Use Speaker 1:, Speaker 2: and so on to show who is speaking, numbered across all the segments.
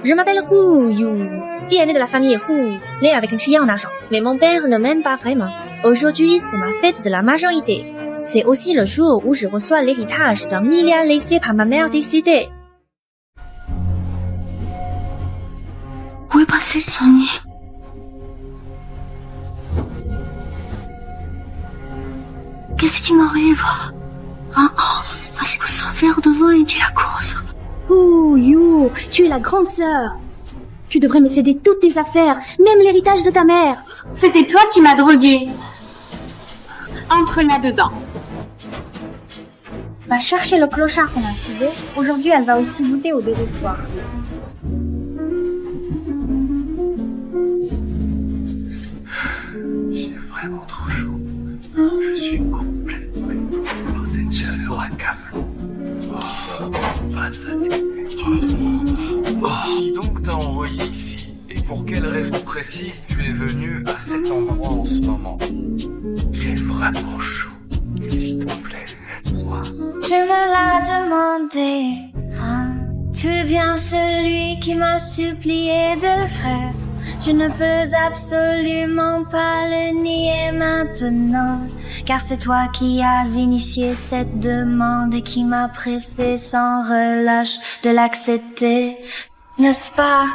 Speaker 1: Je m'appelle Hu Yu, fille aînée de la famille Hu, née avec une fille en argent. Mais mon père ne m'aime pas vraiment. Aujourd'hui, c'est ma fête de la majorité. C'est aussi le jour où je reçois l'héritage d'un milliard laissé par ma mère décédée.
Speaker 2: Où est passé Sonny? Qu'est-ce qui m'arrive? Est-ce que ce verre de vin est dû à cause?
Speaker 3: Oh, You, tu es la grande sœur. Tu devrais me céder toutes tes affaires, même l'héritage de ta mère.
Speaker 2: C'était toi qui m'as drogué. Entre là-dedans.
Speaker 3: Va chercher le clochard qu'on a trouvé. Aujourd'hui, elle va aussi goûter au désespoir.
Speaker 4: J'ai vraiment trop chaud. Je suis complètement dans cette chaleur accablant. Qui donc t'a envoyé ici? Et pour quelle raison précise tu es venu à cet endroit en ce moment? Il est vraiment chaud. S'il te plaît, moi.
Speaker 5: Je me l'ai demandé, hein. Tu es bien celui qui m'a supplié de faire. Je ne peux absolument pas le nier maintenant, car c'est toi qui as initié cette demande et qui m'a pressé sans relâche de l'accepter, n'est-ce pas?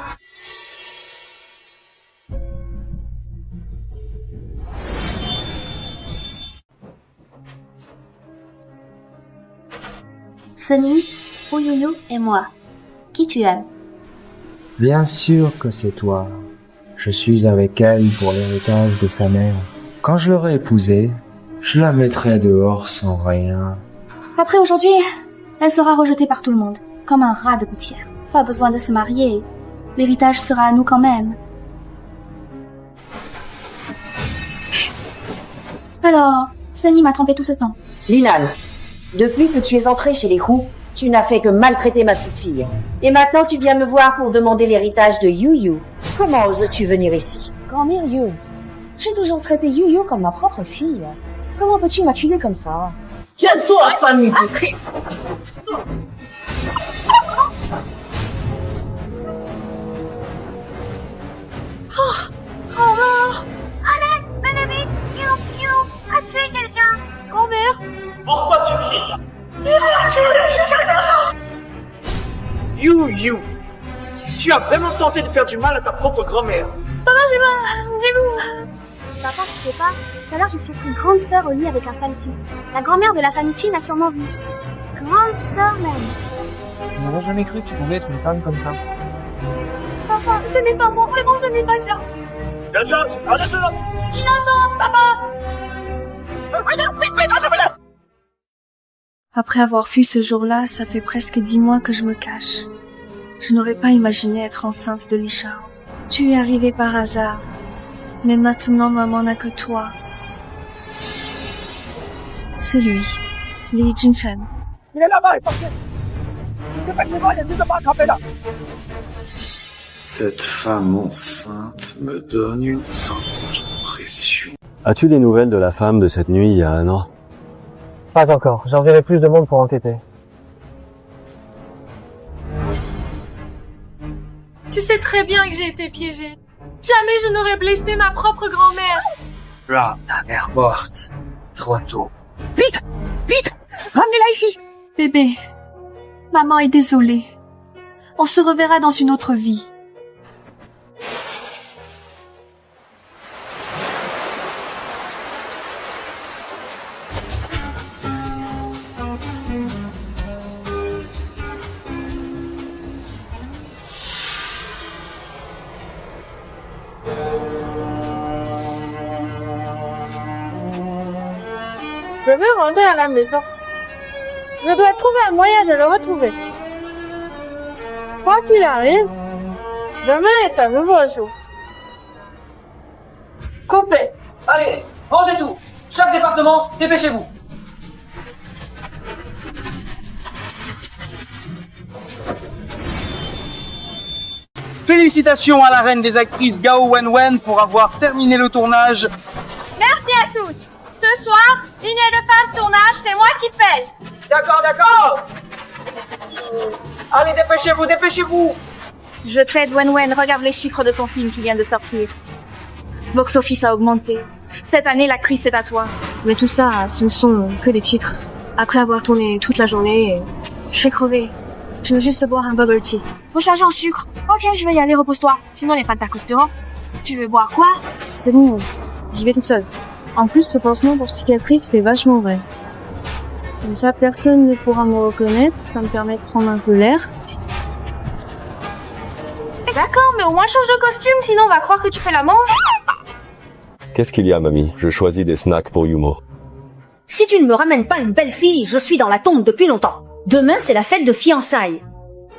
Speaker 3: Sonny, Hu et moi. Qui tu aimes?
Speaker 6: Bien sûr que c'est toi. Je suis avec elle pour l'héritage de sa mère. Quand je l'aurai épousée, je la mettrai dehors sans rien.
Speaker 3: Après aujourd'hui, elle sera rejetée par tout le monde, comme un rat de gouttière. Pas besoin de se marier. L'héritage sera à nous quand même. Alors, Sonny m'a trompé tout ce temps.
Speaker 7: Linan, depuis que tu es entrée chez les Hu, tu n'as fait que maltraiter ma petite fille. Et maintenant tu viens me voir pour demander l'héritage de Yu. Comment oses-tu venir ici?
Speaker 3: Grand-mère Yu, j'ai toujours traité Yu comme ma propre fille. Comment peux-tu m'accuser comme ça?
Speaker 7: Tiens-toi, famille de Christ!
Speaker 5: Allez, Benedict, You a tué quelqu'un.
Speaker 3: Grand-mère!
Speaker 8: Pourquoi tu cries? You, tu as vraiment tenté de faire du mal à ta propre grand-mère.
Speaker 3: Papa, c'est pas... du coup... Papa, tu sais pas, tout à l'heure j'ai surpris une grande sœur au lit avec un sale type. La grand-mère de la famille Chin a sûrement vu. Grande sœur même.
Speaker 6: Je n'aurais jamais cru que tu pouvais être une femme comme ça.
Speaker 3: Papa, ce n'est pas moi, vraiment ce n'est pas ça.
Speaker 8: Arrête-le!
Speaker 3: Innocent, papa! Après avoir fui ce jour-là, ça fait presque 10 mois que je me cache. Je n'aurais pas imaginé être enceinte de Lisha. Tu es arrivé par hasard. Mais maintenant, maman n'a que toi. C'est lui, Li Junchen.
Speaker 8: Il est là-bas, il est parti! Il y a des appareils là!
Speaker 4: Cette femme enceinte me donne une sorte d'impression.
Speaker 9: As-tu des nouvelles de la femme de cette nuit il y a un an?
Speaker 6: Pas encore. J'enverrai plus de monde pour enquêter.
Speaker 2: Tu sais très bien que j'ai été piégée. Jamais je n'aurais blessé ma propre grand-mère.
Speaker 8: Là, ta mère morte. Trop tôt.
Speaker 2: Vite! Ramenez-la ici! Bébé, maman est désolée. On se reverra dans une autre vie.
Speaker 10: Je veux rentrer à la maison. Je dois trouver un moyen de le retrouver. Quoi qu'il arrive, demain est un nouveau jour.
Speaker 8: Coupez! Allez, rendez tout! Chaque département, dépêchez-vous! Félicitations à la reine des actrices Gao Wenwen pour avoir terminé le tournage.
Speaker 10: Merci à tous. Ce soir, ligne de fin de tournage, c'est moi qui paye.
Speaker 8: D'accord. Allez, dépêchez-vous!
Speaker 2: Je t'aide, Wen, regarde les chiffres de ton film qui vient de sortir. Box Office a augmenté. Cette année, l'actrice est à toi. Mais tout ça, ce ne sont que des titres. Après avoir tourné toute la journée, je vais crever. Je veux juste boire un bubble tea. Recharger en sucre. Ok, je vais y aller, repose-toi. Sinon, les fans t'accosteront. Tu veux boire quoi?
Speaker 3: C'est bon, j'y vais toute seule. En plus, ce pansement pour cicatrice fait vachement vrai. Comme ça, personne ne pourra me reconnaître. Ça me permet de prendre un peu l'air.
Speaker 2: D'accord, mais au moins change de costume, sinon on va croire que tu fais la manche.
Speaker 9: Qu'est-ce qu'il y a, mamie? Je choisis des snacks pour Yumo.
Speaker 11: Si tu ne me ramènes pas une belle fille, je suis dans la tombe depuis longtemps. Demain, c'est la fête de fiançailles.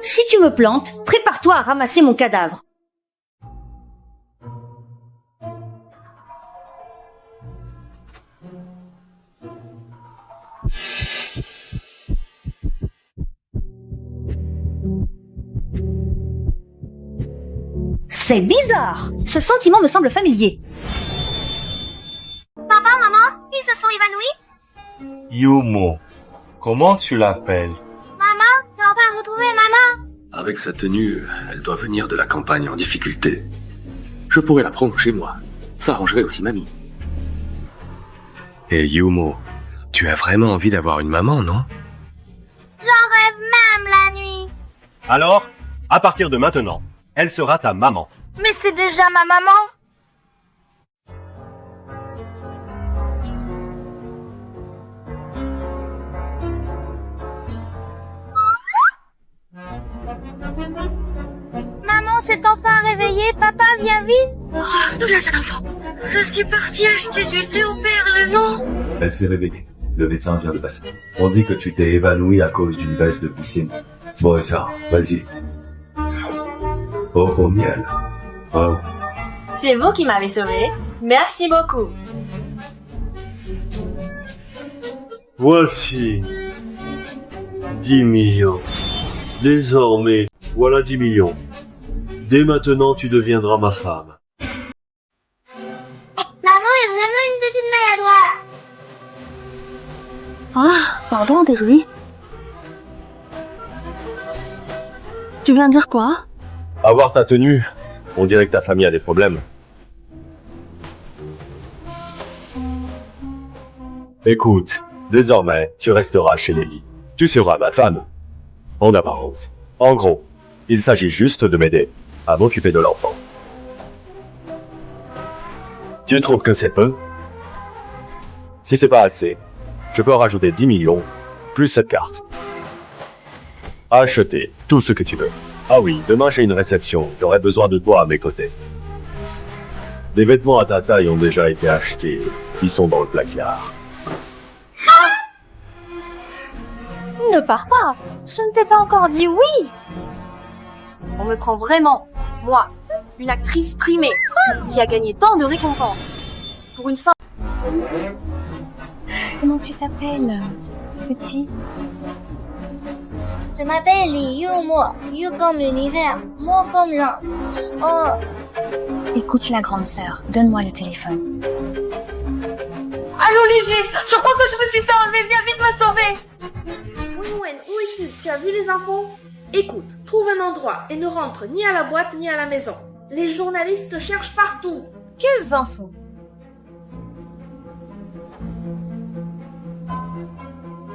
Speaker 11: Si tu me plantes, prépare-toi à ramasser mon cadavre. C'est bizarre. Ce sentiment me semble familier.
Speaker 5: Papa, maman, ils se sont évanouis?
Speaker 12: Yumo, comment tu l'appelles?
Speaker 5: Maman, tu vas pas retrouver maman?
Speaker 13: Avec sa tenue, elle doit venir de la campagne en difficulté. Je pourrais la prendre chez moi. Ça arrangerait aussi mamie.
Speaker 12: Et Yumo, tu as vraiment envie d'avoir une maman, non?
Speaker 5: J'en rêve même la nuit.
Speaker 14: Alors, à partir de maintenant, elle sera ta maman.
Speaker 5: Mais c'est déjà ma maman. Maman s'est enfin réveillée. Papa, viens vite.
Speaker 11: Oh, d'où la jeune enfant? Je suis partie acheter du thé aux perles, non?
Speaker 15: Elle s'est réveillée. Le médecin vient de passer. On dit que tu t'es évanoui à cause d'une baisse de glycémie. Bon, ça, vas-y. Oh, miel. Oh.
Speaker 16: C'est vous qui m'avez sauvé. Merci beaucoup.
Speaker 9: Voici 10 millions. Désormais, voilà 10 millions. Dès maintenant, tu deviendras ma femme.
Speaker 5: Maman est vraiment une petite maladroite.
Speaker 3: Ah, pardon, désolé. Tu viens de dire quoi?
Speaker 9: Avoir ta tenue, on dirait que ta famille a des problèmes. Écoute, désormais, tu resteras chez Lily. Tu seras ma femme. En apparence. En gros, il s'agit juste de m'aider à m'occuper de l'enfant. Tu trouves que c'est peu? Si c'est pas assez, je peux rajouter 10 millions, plus cette carte. Acheter tout ce que tu veux. Ah oui, demain j'ai une réception, j'aurai besoin de toi à mes côtés. Des vêtements à ta taille ont déjà été achetés, ils sont dans le placard.
Speaker 2: Ne pars pas. Je ne t'ai pas encore dit oui. On me prend vraiment, moi, une actrice primée, qui a gagné tant de récompenses. Pour une simple...
Speaker 3: Comment tu t'appelles, petit?
Speaker 5: Je m'appelle Yumo. You comme l'univers, moi comme l'un. Oh.
Speaker 3: Écoute la grande sœur, donne-moi le téléphone.
Speaker 10: Allô Lily, je crois que je me suis fait enlever, viens vite me sauver.
Speaker 17: Wen, où es-tu? Tu as vu les infos? Écoute, trouve un endroit et ne rentre ni à la boîte ni à la maison. Les journalistes te cherchent partout.
Speaker 2: Quelles infos?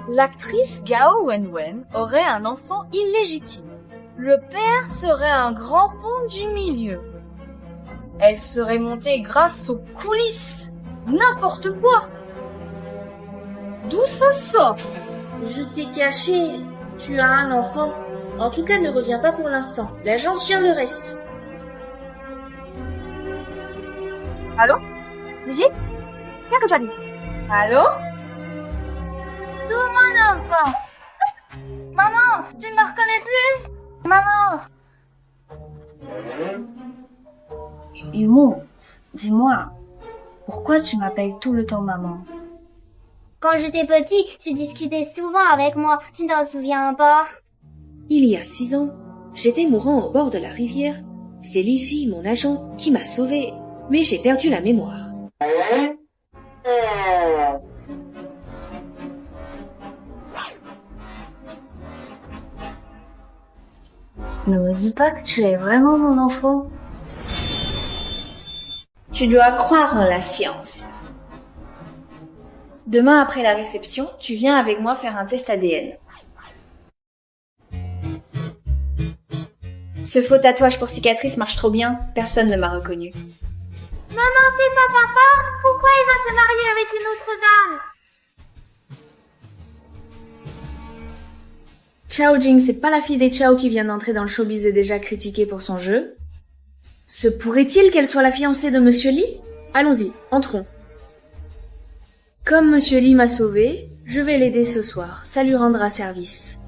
Speaker 2: L'actrice Gao Wenwen aurait un enfant illégitime. Le père serait un grand pont du milieu. Elle serait montée grâce aux coulisses. N'importe quoi. D'où ça sort?
Speaker 17: Je t'ai caché. Tu as un enfant. En tout cas, ne reviens pas pour l'instant. L'agence gère le reste.
Speaker 2: Allô? Brigitte? Qu'est-ce que tu as dit? Allô?
Speaker 5: D'où mon enfant? Maman, tu ne me reconnais plus? Maman!
Speaker 3: Yumo, dis-moi, pourquoi tu m'appelles tout le temps maman?
Speaker 5: Quand j'étais petit, tu discutais souvent avec moi. Tu ne t'en souviens pas?
Speaker 18: Il y a 6 ans, j'étais mourant au bord de la rivière. C'est Lily, mon agent, qui m'a sauvé. Mais j'ai perdu la mémoire. Ne me dis pas que tu es vraiment mon enfant. Tu dois croire en la science. Demain après la réception, tu viens avec moi faire un test ADN. Ce faux tatouage pour cicatrice marche trop bien, personne ne m'a reconnu.
Speaker 5: Maman, c'est pas papa? Pourquoi il va se marier avec une autre dame?
Speaker 18: Chao Jing, c'est pas la fille des Chao qui vient d'entrer dans le showbiz et déjà critiquée pour son jeu. Se pourrait-il qu'elle soit la fiancée de Monsieur Li? Allons-y, entrons. Comme Monsieur Li m'a sauvée, je vais l'aider ce soir, ça lui rendra service.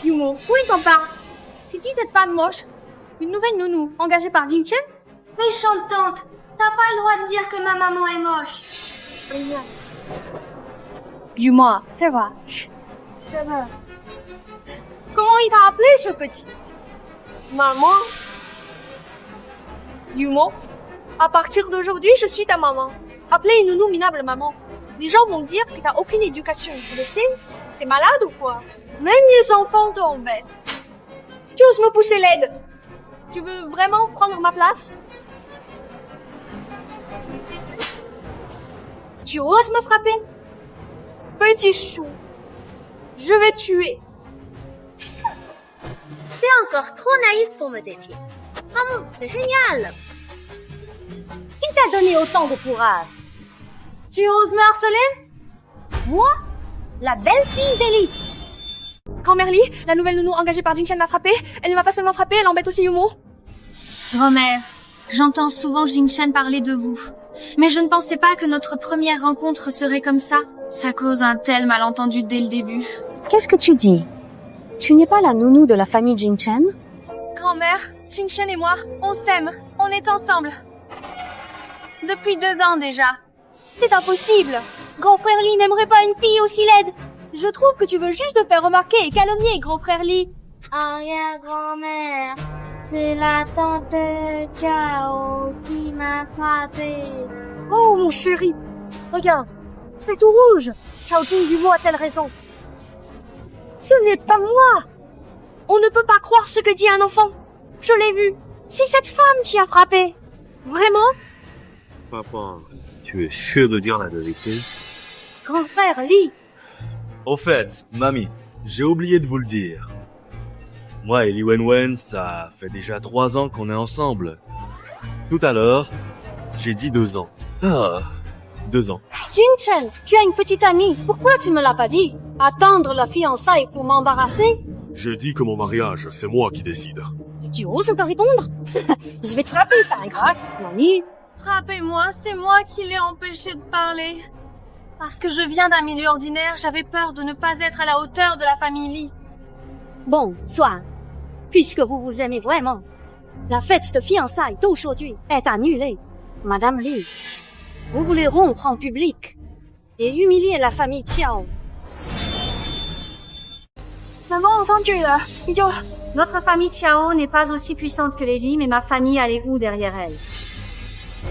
Speaker 2: Yumo, où est ton père? C'est qui cette femme moche? Une nouvelle nounou, engagée par Jing Chen?
Speaker 5: Méchante tante, t'as pas le droit de dire que ma maman est moche.
Speaker 2: Yumo, ça va. Ça va. Comment il t'a appelé ce petit? Maman? Yumo, à partir d'aujourd'hui, je suis ta maman. Appelez une nounou minable maman. Les gens vont dire que t'as aucune éducation. Tu le sais? T'es malade ou quoi? Même les enfants t'embêtent. Tu oses me pousser l'aide? Tu veux vraiment prendre ma place? Tu oses me frapper? Petit chou, je vais tuer.
Speaker 5: T'es encore trop naïf pour me défier. Maman, c'est génial. Qui t'a donné autant de courage?
Speaker 11: Tu oses me harceler? Moi? La belle-fille d'Ellie.
Speaker 2: Grand-mère Li, la nouvelle nounou engagée par Jing Chen m'a frappée. Elle ne m'a pas seulement frappée, elle embête aussi Yumo.
Speaker 16: Grand-mère, j'entends souvent Jing Chen parler de vous. Mais je ne pensais pas que notre première rencontre serait comme ça. Ça cause un tel malentendu dès le début.
Speaker 11: Qu'est-ce que tu dis? Tu n'es pas la nounou de la famille Jing Chen?
Speaker 2: Grand-mère, Jing Chen et moi, on s'aime, on est ensemble. Depuis 2 ans déjà. C'est impossible. Grand-frère Li n'aimerait pas une fille aussi laide. Je trouve que tu veux juste te faire remarquer et calomnier, grand-frère Li.
Speaker 5: Arrière-grand-mère, c'est la tante Chao qui m'a frappé.
Speaker 11: Oh, mon chéri, regarde, c'est tout rouge. Chao Jing du mot a-t-elle raison? Ce n'est pas moi.
Speaker 2: On ne peut pas croire ce que dit un enfant. Je l'ai vu. C'est cette femme qui a frappé. Vraiment?
Speaker 14: Papa, tu es sûr de dire la vérité?
Speaker 11: Grand frère Li.
Speaker 14: Au fait, mamie, j'ai oublié de vous le dire. Moi et Li Wenwen, ça fait déjà 3 ans qu'on est ensemble. Tout à l'heure, j'ai dit 2 ans. Ah, 2 ans.
Speaker 11: Jing Chen, tu as une petite amie. Pourquoi tu me l'as pas dit? Attendre la fiançaille pour m'embarrasser?
Speaker 14: Je dis que mon mariage, c'est moi qui décide.
Speaker 11: Tu oses me répondre? Je vais te frapper, ça, ingrat, mamie.
Speaker 2: Frappez-moi, c'est moi qui l'ai empêché de parler. Parce que je viens d'un milieu ordinaire, j'avais peur de ne pas être à la hauteur de la famille Li.
Speaker 11: Bon, soit. Puisque vous vous aimez vraiment, la fête de fiançailles d'aujourd'hui est annulée. Madame Li, vous voulez rompre en public et humilier la famille Chao.
Speaker 2: Maman, entendu là.
Speaker 11: Notre famille Chao n'est pas aussi puissante que les Li, mais ma famille a les Hu derrière elle.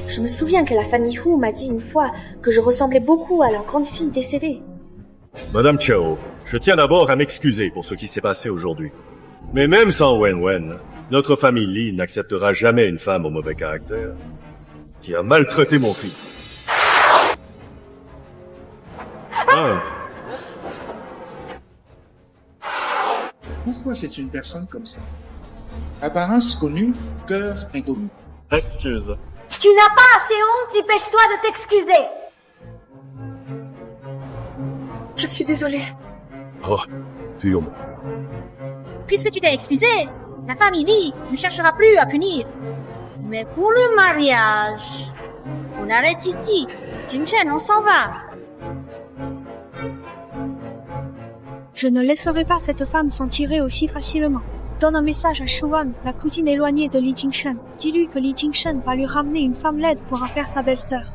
Speaker 18: Je me souviens que la famille Hu m'a dit une fois que je ressemblais beaucoup à leur grande fille décédée.
Speaker 14: Madame Chao, je tiens d'abord à m'excuser pour ce qui s'est passé aujourd'hui. Mais même sans Wenwen, notre famille Li n'acceptera jamais une femme au mauvais caractère qui a maltraité mon fils. Ah.
Speaker 19: Pourquoi c'est une personne comme ça? Apparence connue, cœur inconnu.
Speaker 14: Excuse.
Speaker 11: Tu n'as pas assez honte, dépêche-toi de t'excuser.
Speaker 2: Je suis désolée.
Speaker 14: Oh, purement.
Speaker 11: Puisque tu t'es excusé, la famille Li ne cherchera plus à punir. Mais pour le mariage, on arrête ici. Jing Chen, on s'en va.
Speaker 3: Je ne laisserai pas cette femme s'en tirer aussi facilement. Donne un message à Shuan, la cousine éloignée de Li Jingshen. Dis-lui que Li Jingshen va lui ramener une femme laide pour en faire sa belle-sœur.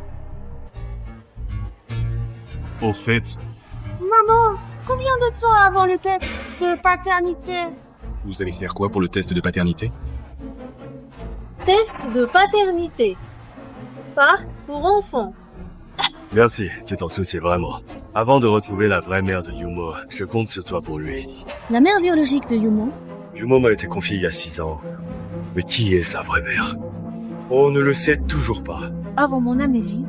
Speaker 14: Au fait,
Speaker 10: Maman, combien de temps avant le test de paternité?
Speaker 13: Vous allez faire quoi pour le test de paternité?
Speaker 10: Test de paternité. Parc pour enfants.
Speaker 14: Merci, tu t'en soucies vraiment. Avant de retrouver la vraie mère de Yumo, je compte sur toi pour lui.
Speaker 11: La mère biologique de Yumo?
Speaker 14: Yumo m'a été confiée il y a 6 ans. Mais qui est sa vraie mère? On ne le sait toujours pas.
Speaker 11: Avant mon amnésie,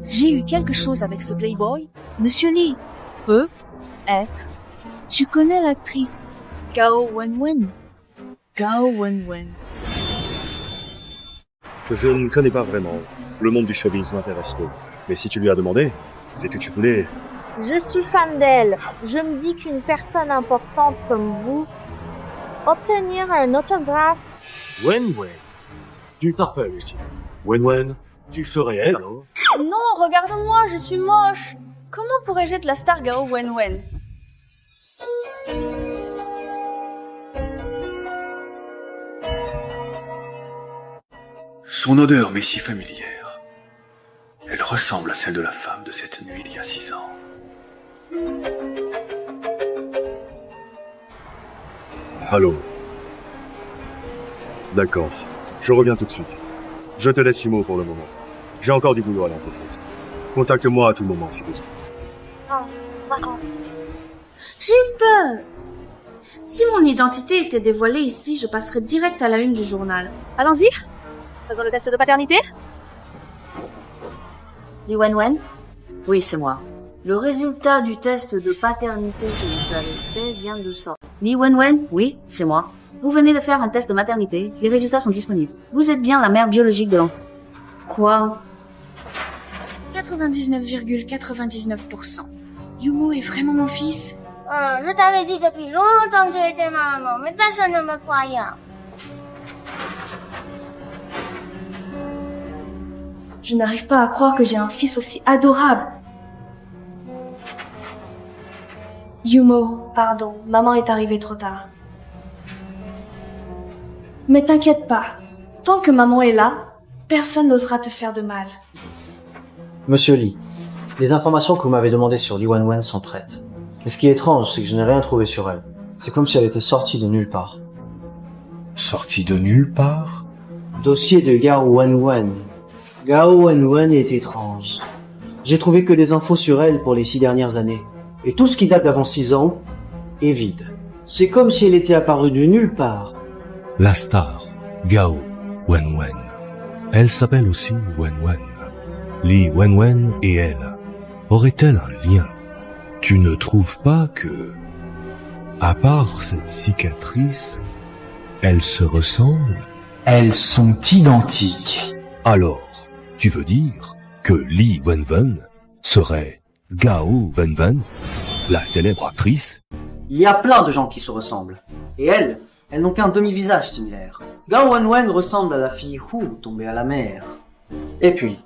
Speaker 11: j'ai eu quelque chose avec ce playboy. Monsieur Lee, peut être. Tu connais l'actrice Gao Wenwen? Gao Wenwen.
Speaker 14: Je ne connais pas vraiment. Le monde du showbiz m'intéresse peu. Mais si tu lui as demandé, c'est que tu voulais...
Speaker 10: Je suis fan d'elle. Je me dis qu'une personne importante comme vous, obtenir un autographe...
Speaker 14: Wenwen. Tu t'appelles ici. Wenwen, tu ferais elle alors?
Speaker 2: Non, regarde-moi, je suis moche. Comment pourrais-je être la star Gao Wenwen?
Speaker 13: Son odeur m'est si familière. Elle ressemble à celle de la femme de cette nuit il y a 6 ans.
Speaker 14: Allô. D'accord. Je reviens tout de suite. Je te laisse Yumo pour le moment. J'ai encore du boulot à l'entreprise. Contacte-moi à tout moment si besoin.
Speaker 18: J'ai eu peur. Si mon identité était dévoilée ici, je passerais direct à la une du journal.
Speaker 2: Allons-y. Faisons le test de paternité.
Speaker 7: Li Wenwen? Oui, c'est moi. Le résultat du test de paternité que vous avez fait vient de sortir. Li Wenwen? Oui, c'est moi. Vous venez de faire un test de maternité. Les résultats sont disponibles. Vous êtes bien la mère biologique de l'enfant. Quoi?
Speaker 18: 99,99%. Yumo est vraiment mon fils?
Speaker 10: Je t'avais dit depuis longtemps que tu étais ma maman, mais personne ne me croyait.
Speaker 18: Je n'arrive pas à croire que j'ai un fils aussi adorable. Yumo, pardon, maman est arrivée trop tard. Mais t'inquiète pas, tant que maman est là, personne n'osera te faire de mal.
Speaker 20: Monsieur Lee, les informations que vous m'avez demandées sur Li Wenwen sont prêtes. Mais ce qui est étrange, c'est que je n'ai rien trouvé sur elle. C'est comme si elle était sortie de nulle part.
Speaker 15: Sortie de nulle part?
Speaker 20: Dossier de Gao Wenwen. Gao Wenwen est étrange. J'ai trouvé que des infos sur elle pour les 6 dernières années. Et tout ce qui date d'avant 6 ans est vide. C'est comme si elle était apparue de nulle part.
Speaker 21: La star, Gao Wenwen. Elle s'appelle aussi Wenwen. Li Wenwen et elle. Aurait-elle un lien? Tu ne trouves pas que, à part cette cicatrice, elles se ressemblent?
Speaker 15: Elles sont identiques.
Speaker 21: Alors, tu veux dire que Li Wenwen serait Gao Wenwen, la célèbre actrice?
Speaker 20: Il y a plein de gens qui se ressemblent. Et elles n'ont qu'un demi-visage similaire. Gao Wenwen ressemble à la fille Hu tombée à la mer. Et puis,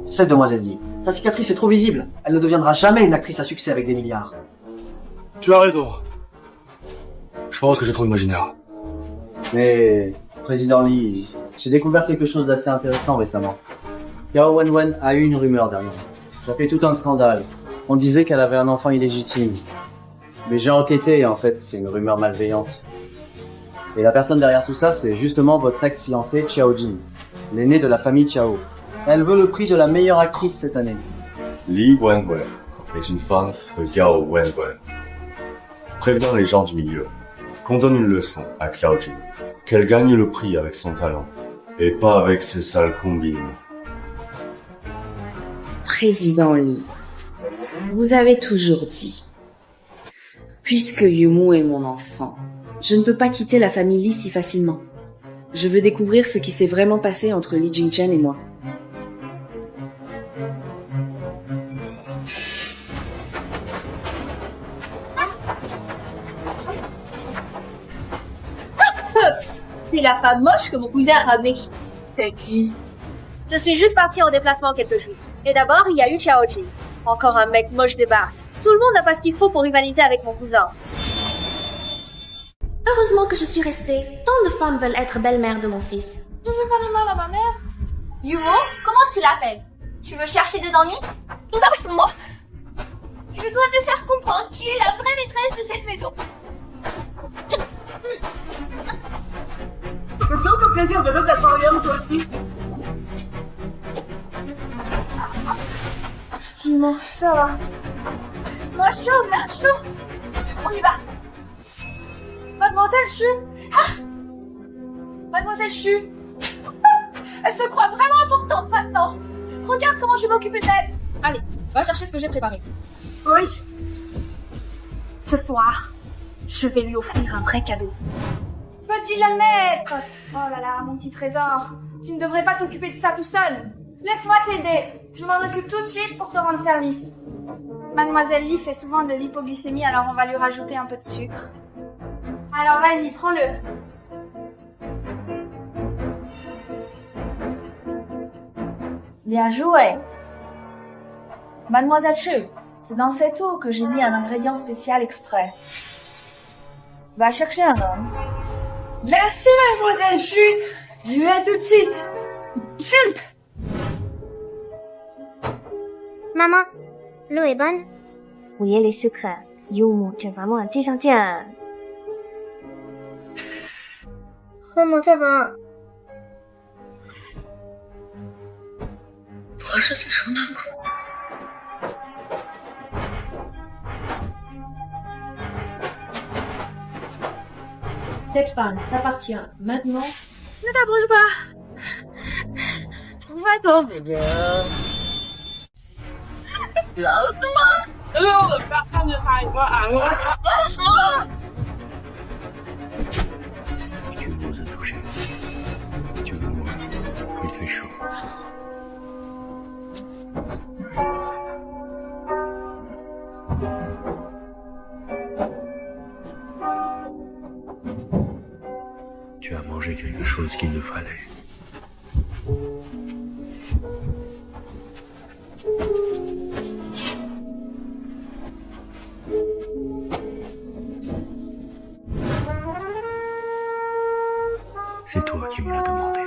Speaker 20: cette demoiselle Li, sa cicatrice est trop visible. Elle ne deviendra jamais une actrice à succès avec des milliards.
Speaker 14: Tu as raison. Je pense que j'ai trop imaginaire.
Speaker 20: Mais, Président Lee, j'ai découvert quelque chose d'assez intéressant récemment. Gao Wenwen a eu une rumeur dernièrement. Ça fait tout un scandale. On disait qu'elle avait un enfant illégitime. Mais j'ai enquêté et en fait, c'est une rumeur malveillante. Et la personne derrière tout ça, c'est justement votre ex-fiancée Xiao Jin, l'aînée de la famille Xiao. Elle veut le prix de la meilleure actrice cette année.
Speaker 9: Li Wenwen est une fan de Gao Wenwen. Préviens les gens du milieu qu'on donne une leçon à Xiao Jin, qu'elle gagne le prix avec son talent, et pas avec ses sales combines.
Speaker 18: Président Lee, vous avez toujours dit, puisque Yumo est mon enfant, je ne peux pas quitter la famille Lee si facilement. Je veux découvrir ce qui s'est vraiment passé entre Li Jingchen et moi.
Speaker 2: C'est la femme moche que mon cousin a ramenée. T'es qui? Je suis juste partie en déplacement quelques jours. Et d'abord, il y a eu Xiao Jin. Encore un mec moche débarque. Tout le monde n'a pas ce qu'il faut pour rivaliser avec mon cousin.
Speaker 17: Heureusement que je suis restée. Tant de femmes veulent être belle-mère de mon fils.
Speaker 10: Je fais pas de mal à ma mère.
Speaker 2: Yumo, comment tu l'appelles? Tu veux chercher des ennuis?
Speaker 10: Lâche-moi. Je dois te faire comprendre qui est la vraie maîtresse de cette maison.
Speaker 8: C'est bien ton plaisir de l'autre aquarium, toi aussi.
Speaker 2: tranquillement, ça va.
Speaker 10: Moi chaud. On y va. Mademoiselle Chu. Ah Mademoiselle Chu. Elle se croit vraiment importante maintenant. Regarde comment je vais m'occuper d'elle.
Speaker 2: Allez, va chercher ce que j'ai préparé.
Speaker 10: Oui.
Speaker 2: Ce soir, je vais lui offrir un vrai cadeau.
Speaker 10: Petit jeune maître. Oh là là, mon petit trésor. Tu ne devrais pas t'occuper de ça tout seul. Laisse-moi t'aider. Je m'en occupe tout de suite pour te rendre service. Mademoiselle Lee fait souvent de l'hypoglycémie, alors on va lui rajouter un peu de sucre. Alors vas-y, prends-le. Bien joué. Mademoiselle Chu, c'est dans cette eau que j'ai mis un ingrédient spécial exprès. Va chercher un homme.
Speaker 2: Merci, mademoiselle Chu. Je vais tout de suite. Chulp.
Speaker 5: Maman, l'eau est bonne? Oui, elle est sucrée. Yumu, tu es vraiment un petit gentil. Maman, ça va.
Speaker 3: 我是在受难苦。
Speaker 7: Cette femme t'appartient maintenant.
Speaker 2: Ne t'approche pas. Va-t'en. Personne ne s'arrêtera à moi.
Speaker 13: Tu m'oses toucher. Tu veux mourir. Il fait chaud. Tu as mangé quelque chose qu'il me fallait. C'est toi qui me l'as demandé.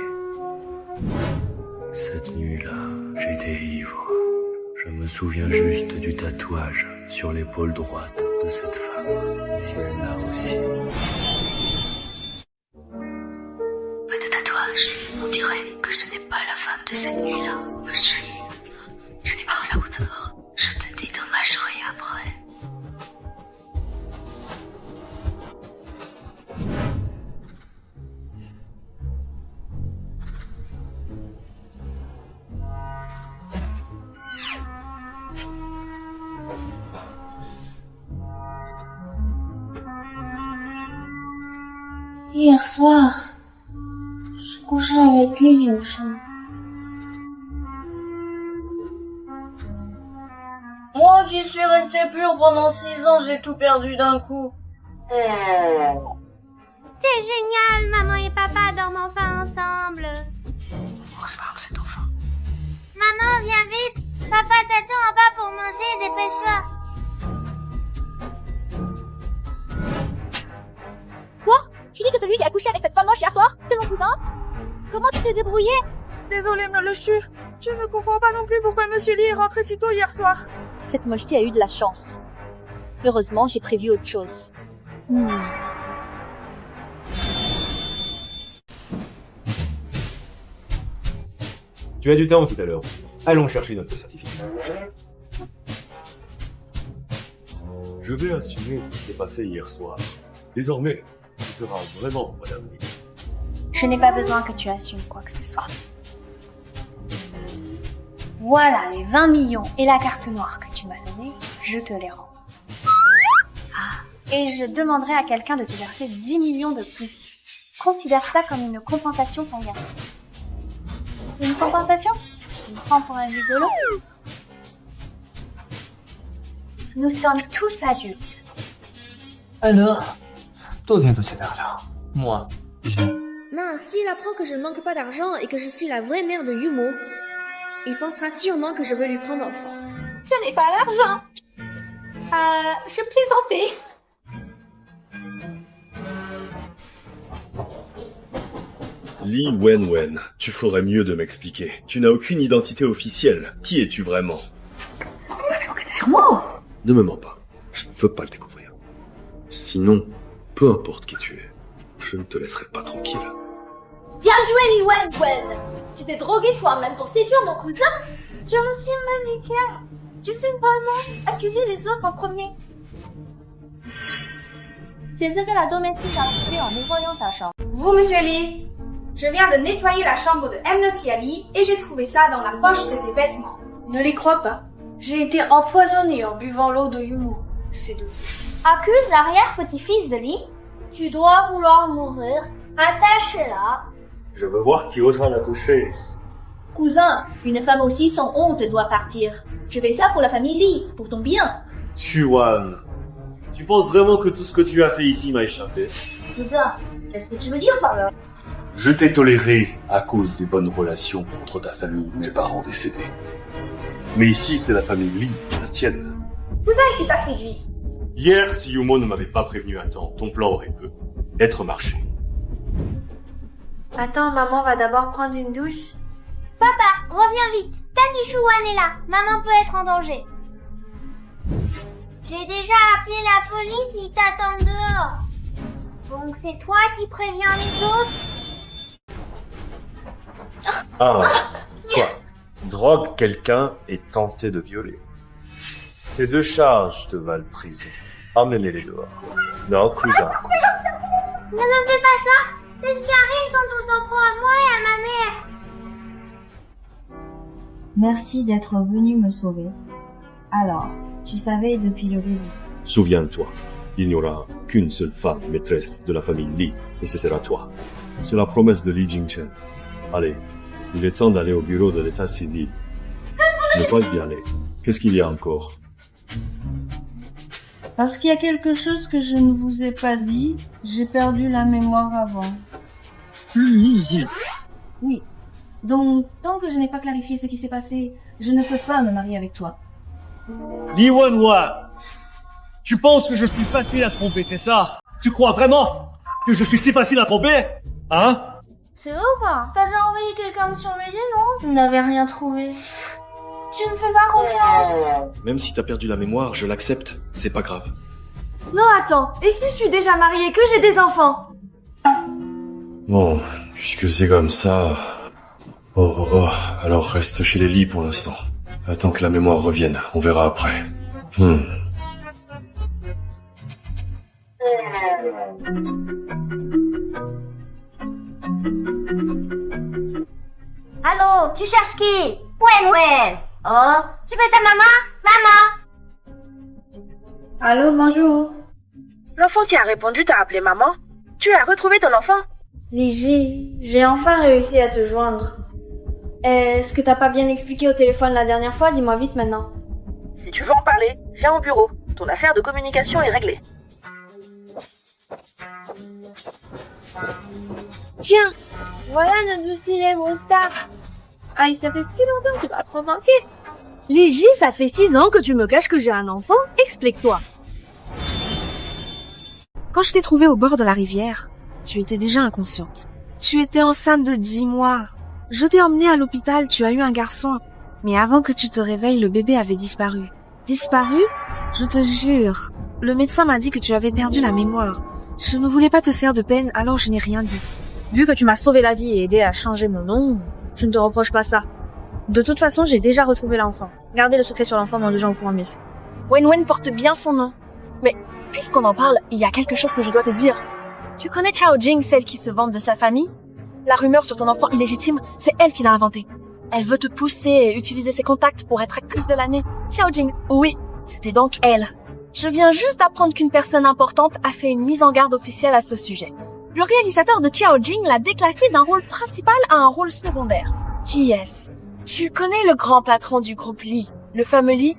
Speaker 13: Cette nuit-là, j'étais ivre. Je me souviens juste du tatouage sur l'épaule droite de cette femme. Celle-là aussi.
Speaker 3: Pas de tatouage. On dirait que ce n'est pas la femme de cette nuit-là. Je n'ai pas la hauteur. Je te dédommagerai après.
Speaker 2: Hier soir, je couchais avec lui, Yushin.
Speaker 10: Moi qui suis restée pure pendant 6 ans, j'ai tout perdu d'un coup.
Speaker 5: C'est génial, maman et papa dorment enfin ensemble. Maman, viens vite. Papa t'attend en bas pour manger, dépêche-toi.
Speaker 10: Quoi? Tu dis que celui qui a couché avec cette femme moche hier soir, c'est mon cousin? Comment tu t'es débrouillé?
Speaker 17: Désolée, le Chu. Je ne comprends pas non plus pourquoi Monsieur Lee est rentré si tôt hier soir.
Speaker 7: Cette mocheté a eu de la chance. Heureusement, j'ai prévu autre chose.
Speaker 9: Tu as du temps tout à l'heure. Allons chercher notre certificat. Je vais assumer ce qui s'est passé hier soir. Désormais, tu seras vraiment Madame Lee.
Speaker 5: Je n'ai pas besoin que tu assumes quoi que ce soit. Voilà les 20 millions et la carte noire que tu m'as donnée, je te les rends. Et je demanderai à quelqu'un de te verser 10 millions de plus. Considère ça comme une compensation pour hier. Une compensation? Tu me prends pour un gigolo? Nous sommes tous adultes.
Speaker 20: Alors, d'où vient tout cet argent? Moi,
Speaker 17: Non, s'il apprend que je ne manque pas d'argent et que je suis la vraie mère de Yumo, il pensera sûrement que je veux lui prendre enfant.
Speaker 10: Je n'ai pas d'argent. Je plaisantais.
Speaker 14: Li Wenwen, tu ferais mieux de m'expliquer. Tu n'as aucune identité officielle. Qui es-tu vraiment?
Speaker 20: T'avais enquêté sur moi?
Speaker 13: Ne me mens pas. Je ne veux pas le découvrir. Sinon, peu importe qui tu es, je ne te laisserai pas tranquille.
Speaker 10: Bien joué, Li Wenwen. Tu t'es drogué toi-même pour séduire mon cousin?
Speaker 5: Je me suis maniquée. Tu sais vraiment accuser les autres en premier.
Speaker 10: C'est ce que la domestique a fait en nettoyant ta chambre. Vous, monsieur Lee, je viens de nettoyer la chambre de Emnoti Ali et j'ai trouvé ça dans la poche de ses vêtements.
Speaker 3: Ne les crois pas. J'ai été empoisonnée en buvant l'eau de Yumo. C'est de...
Speaker 5: Accuse l'arrière-petit-fils de Lee. Tu dois vouloir mourir. Attache-la.
Speaker 13: Je veux voir qui osera la toucher.
Speaker 5: Cousin, une femme aussi sans honte doit partir. Je fais ça pour la famille Lee, pour ton bien.
Speaker 13: Chuan, tu penses vraiment que tout ce que tu as fait ici m'a échappé?
Speaker 5: Cousin, qu'est-ce que tu veux dire par là?
Speaker 13: Je t'ai toléré à cause des bonnes relations entre ta famille et mes parents décédés. Mais ici, c'est la famille Lee, la tienne.
Speaker 5: C'est elle qui t'a séduit.
Speaker 13: Hier, si Yumo ne m'avait pas prévenu à temps, ton plan aurait pu être marché.
Speaker 3: Attends, maman va d'abord prendre une douche.
Speaker 5: Papa, reviens vite. Tati Chouan est là. Maman peut être en danger. J'ai déjà appelé la police, ils t'attendent dehors. Donc c'est toi qui préviens les autres?
Speaker 13: Ah, quoi? Drogue quelqu'un et tenter de violer. Ces deux charges te valent prison. Emmenez-les dehors. Non, cousin.
Speaker 5: Ne fais pas ça. C'est ce qui arrive quand on s'en prend à moi et à ma mère.
Speaker 1: Merci d'être venu me sauver. Alors, tu savais depuis le début.
Speaker 13: Souviens-toi, il n'y aura qu'une seule femme maîtresse de la famille Lee, et ce sera toi. C'est la promesse de Li Jingchen. Allez, il est temps d'aller au bureau de l'état civil. Ne pas y aller. Qu'est-ce qu'il y a encore?
Speaker 3: Parce qu'il y a quelque chose que je ne vous ai pas dit, j'ai perdu la mémoire avant.
Speaker 1: Easy.
Speaker 3: Oui. Donc, tant que je n'ai pas clarifié ce qui s'est passé, je ne peux pas me marier avec toi.
Speaker 14: Li Wenwen, tu penses que je suis facile à tromper, c'est ça? Tu crois vraiment que je suis si facile à tromper? Hein?
Speaker 10: C'est vrai ou pas? T'as déjà envoyé quelqu'un me surveiller, non?
Speaker 3: Vous n'avez rien trouvé.
Speaker 10: Tu ne fais pas confiance.
Speaker 14: Même si t'as perdu la mémoire, je l'accepte. C'est pas grave.
Speaker 10: Non, attends. Et si je suis déjà mariée, que j'ai des enfants?
Speaker 13: Bon, puisque c'est comme ça... alors reste chez les Lee pour l'instant. Attends que la mémoire revienne, on verra après.
Speaker 5: Allô, tu cherches qui? Ouais. Oh, tu veux ta maman? Maman?
Speaker 3: Allô, bonjour.
Speaker 17: L'enfant qui a répondu t'a appelé maman? Tu as retrouvé ton enfant?
Speaker 3: Léger, j'ai enfin réussi à te joindre. Est-ce que t'as pas bien expliqué au téléphone la dernière fois? Dis-moi vite maintenant.
Speaker 17: Si tu veux en parler, viens au bureau. Ton affaire de communication est réglée.
Speaker 3: Tiens, voilà notre célèbre star. Aïe, ça fait si longtemps que tu m'as provoqué.
Speaker 11: Léger, ça fait 6 ans que tu me caches que j'ai un enfant. Explique-toi.
Speaker 22: Quand je t'ai trouvée au bord de la rivière, tu étais déjà inconsciente. Tu étais enceinte de 10 mois. Je t'ai emmenée à l'hôpital, tu as eu un garçon. Mais avant que tu te réveilles, le bébé avait disparu. Disparu? Je te jure. Le médecin m'a dit que tu avais perdu la mémoire. Je ne voulais pas te faire de peine, alors je n'ai rien dit.
Speaker 3: Vu que tu m'as sauvé la vie et aidé à changer mon nom, je ne te reproche pas ça. De toute façon, j'ai déjà retrouvé l'enfant. Gardez le secret sur l'enfant, moins de gens au courant mieux.
Speaker 22: Wenwen porte bien son nom. Mais, puisqu'on en parle, il y a quelque chose que je dois te dire. Tu connais Chao Jing, celle qui se vante de sa famille? La rumeur sur ton enfant illégitime, c'est elle qui l'a inventé. Elle veut te pousser et utiliser ses contacts pour être actrice de l'année. Chao Jing, oui, c'était donc elle. Je viens juste d'apprendre qu'une personne importante a fait une mise en garde officielle à ce sujet. Le réalisateur de Chao Jing l'a déclassé d'un rôle principal à un rôle secondaire. Qui est-ce? Tu connais le grand patron du groupe Lee, le fameux Lee?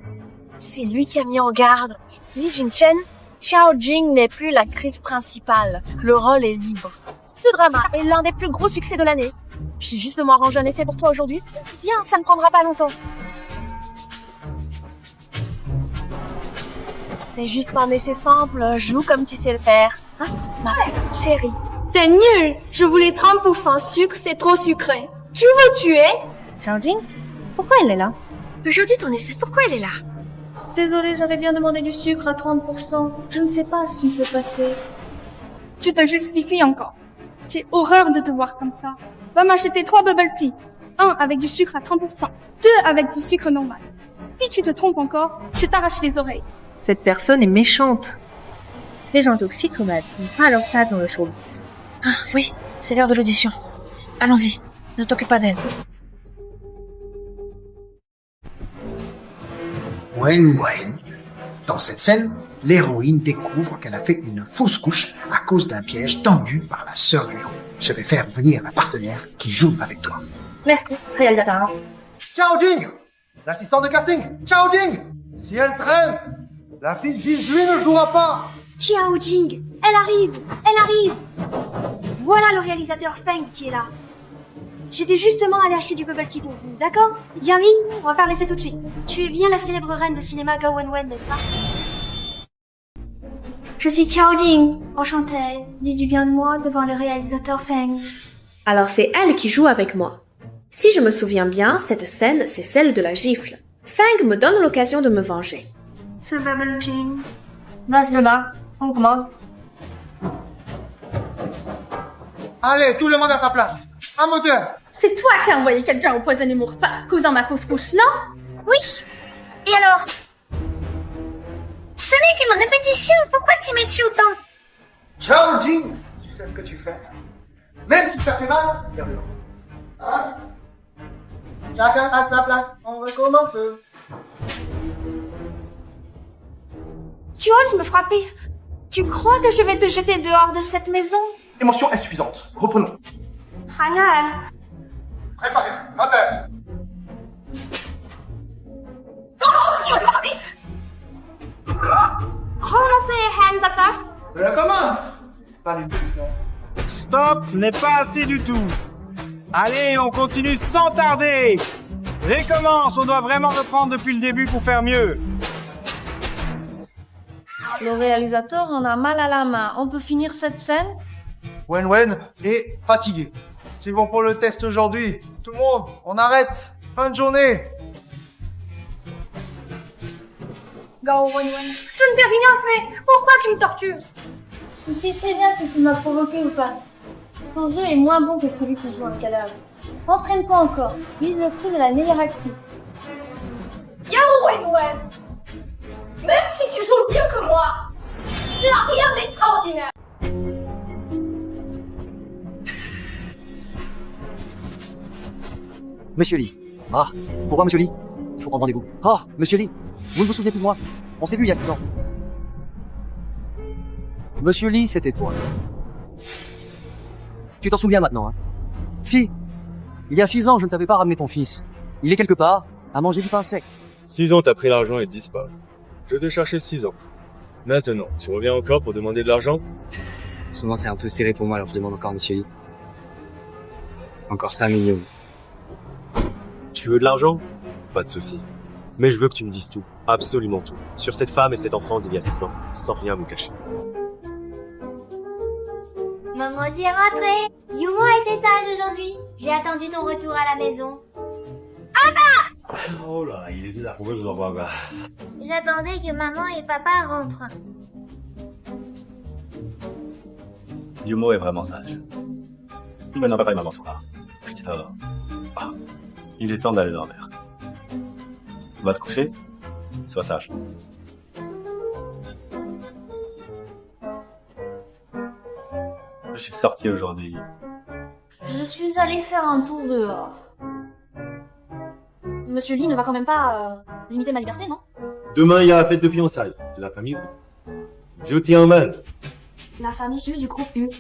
Speaker 22: C'est lui qui a mis en garde. Li Jingchen, Chao Jing n'est plus l'actrice principale. Le rôle est libre. Ce drama est l'un des plus gros succès de l'année. J'ai justement arrangé un essai pour toi aujourd'hui. Viens, ça ne prendra pas longtemps. C'est juste un essai simple, joue comme tu sais le faire. Hein, ma petite chérie.
Speaker 3: T'es nul! Je voulais 30% sucre, c'est trop sucré. Tu veux tuer?
Speaker 2: Chao Jing? Pourquoi elle est là?
Speaker 22: Aujourd'hui, ton essai, pourquoi elle est là?
Speaker 3: Désolée, j'avais bien demandé du sucre à 30%. Je ne sais pas ce qui s'est passé.
Speaker 10: Tu te justifies encore. J'ai horreur de te voir comme ça. Va m'acheter 3 bubble tea. 1 avec du sucre à 30%. 2 avec du sucre normal.
Speaker 22: Si tu te trompes encore, je t'arrache les oreilles.
Speaker 4: Cette personne est méchante. Les gens toxicomates n'ont pas leur place dans le showbiz.
Speaker 22: Ah, oui, c'est l'heure de l'audition. Allons-y, ne t'occupe pas d'elle.
Speaker 6: Wen. Dans cette scène, l'héroïne découvre qu'elle a fait une fausse couche à cause d'un piège tendu par la sœur du héros. Je vais faire venir un partenaire qui joue avec toi.
Speaker 22: Merci, réalisateur.
Speaker 23: Ciao Jing, l'assistant de casting. Ciao Jing. Si elle traîne, la fille 18 ne jouera pas.
Speaker 10: Xiao Jing, elle arrive. Voilà le réalisateur Feng qui est là. J'étais justement allé acheter du bubble tea pour vous, d'accord? Bien oui, on va parler ça tout de suite. Tu es bien la célèbre reine de cinéma Gao Wenwen, n'est-ce pas? Je suis Xiao Jing, enchantée. Dis du bien de moi devant le réalisateur Feng.
Speaker 17: Alors c'est elle qui joue avec moi. Si je me souviens bien, cette scène, c'est celle de la gifle. Feng me donne l'occasion de me venger.
Speaker 10: Ce bubble tea.
Speaker 22: Lâche-le là, on commence.
Speaker 23: Allez, tout le monde à sa place. Un moteur.
Speaker 22: C'est toi qui as envoyé quelqu'un empoisonner mon repas, causant ma fausse couche, non?
Speaker 10: Oui. Et alors? Ce n'est qu'une répétition, pourquoi t'y mets-tu autant?
Speaker 23: Ciao Jing, tu sais ce que tu fais. Même si ça fait mal, regarde-le. Hein? Chacun à sa place, on recommence.
Speaker 10: Tu oses me frapper? Tu crois que je vais te jeter dehors de cette maison?
Speaker 23: Émotion insuffisante. Reprenons.
Speaker 10: Hanan.
Speaker 23: Préparez, moteur.
Speaker 10: Tu oses me frapper? Relancez, hands up, sir.
Speaker 23: Je recommence. Pas du tout.
Speaker 24: Stop, ce n'est pas assez du tout. Allez, on continue sans tarder. Recommence, on doit vraiment reprendre depuis le début pour faire mieux.
Speaker 22: Le réalisateur en a mal à la main. On peut finir cette scène?
Speaker 23: Wen est fatigué. C'est bon pour le test aujourd'hui. Tout le monde, on arrête. Fin de journée.
Speaker 10: Gao Wenwen, je ne t'ai rien fait. Pourquoi tu me tortures?
Speaker 22: Tu sais très bien que tu m'as provoqué ou pas. Ton jeu est moins bon que celui qui joue un cadavre. Entraîne-toi encore. Vise le prix de la meilleure actrice.
Speaker 10: Gao Wenwen, même si tu joues mieux que moi, tu n'as rien d'extraordinaire.
Speaker 25: Monsieur Lee. Ah, pourquoi Monsieur Lee? Il faut prendre rendez-vous. Ah, Monsieur Lee, vous ne vous souvenez plus de moi? On s'est vu il y a 6 ans. Monsieur Lee, c'était toi. Tu t'en souviens maintenant, hein? Si, il y a 6 ans, je ne t'avais pas ramené ton fils. Il est quelque part, à manger du pain sec.
Speaker 14: 6 ans, t'as pris l'argent et disparu. Je t'ai cherché 6 ans. Maintenant, tu reviens encore pour demander de l'argent?
Speaker 25: Souvent, c'est un peu serré pour moi, alors je demande encore, Monsieur Lee. Encore 5 millions.
Speaker 14: Tu veux de l'argent? Pas de souci. Mais je veux que tu me dises tout, absolument tout, sur cette femme et cet enfant d'il y a 6 ans, sans rien me cacher.
Speaker 10: Maman est rentrée. Yumo a été sage aujourd'hui. J'ai attendu ton retour à la maison. Papa!
Speaker 15: Oh là, il était là. Pourquoi je vous en vois pas?
Speaker 10: J'attendais que maman et papa rentrent.
Speaker 15: Yumo est vraiment sage. Maintenant, papa et maman sont là. Petit heure. Ah, il est temps d'aller dormir. Va te coucher. Sois sage. Je suis sorti aujourd'hui.
Speaker 22: Je suis allée faire un tour dehors. Monsieur Lee ne va quand même pas limiter ma liberté, non?
Speaker 9: Demain, il y a la fête de fiançailles de la famille. Je tiens en main.
Speaker 22: La famille U du groupe U.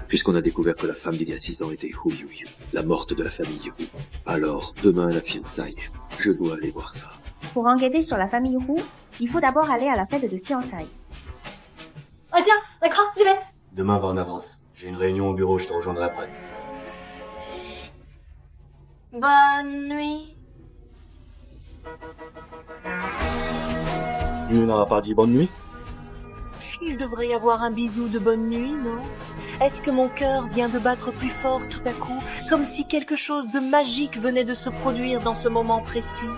Speaker 12: Puisqu'on a découvert que la femme d'il y a 6 ans était Hu Yu, la morte de la famille Hu. Alors, demain à la fiançaille, je dois aller voir ça.
Speaker 4: Pour enquêter sur la famille Hu, il faut d'abord aller à la fête de fiançailles.
Speaker 22: Ah tiens, d'accord, j'y vais.
Speaker 9: Demain, va en avance. J'ai une réunion au bureau, je te rejoindrai après.
Speaker 22: Bonne nuit.
Speaker 14: Tu n'auras pas dit bonne nuit?
Speaker 4: Il devrait y avoir un bisou de bonne nuit, non? Est-ce que mon cœur vient de battre plus fort tout à coup, comme si quelque chose de magique venait de se produire dans ce moment précis?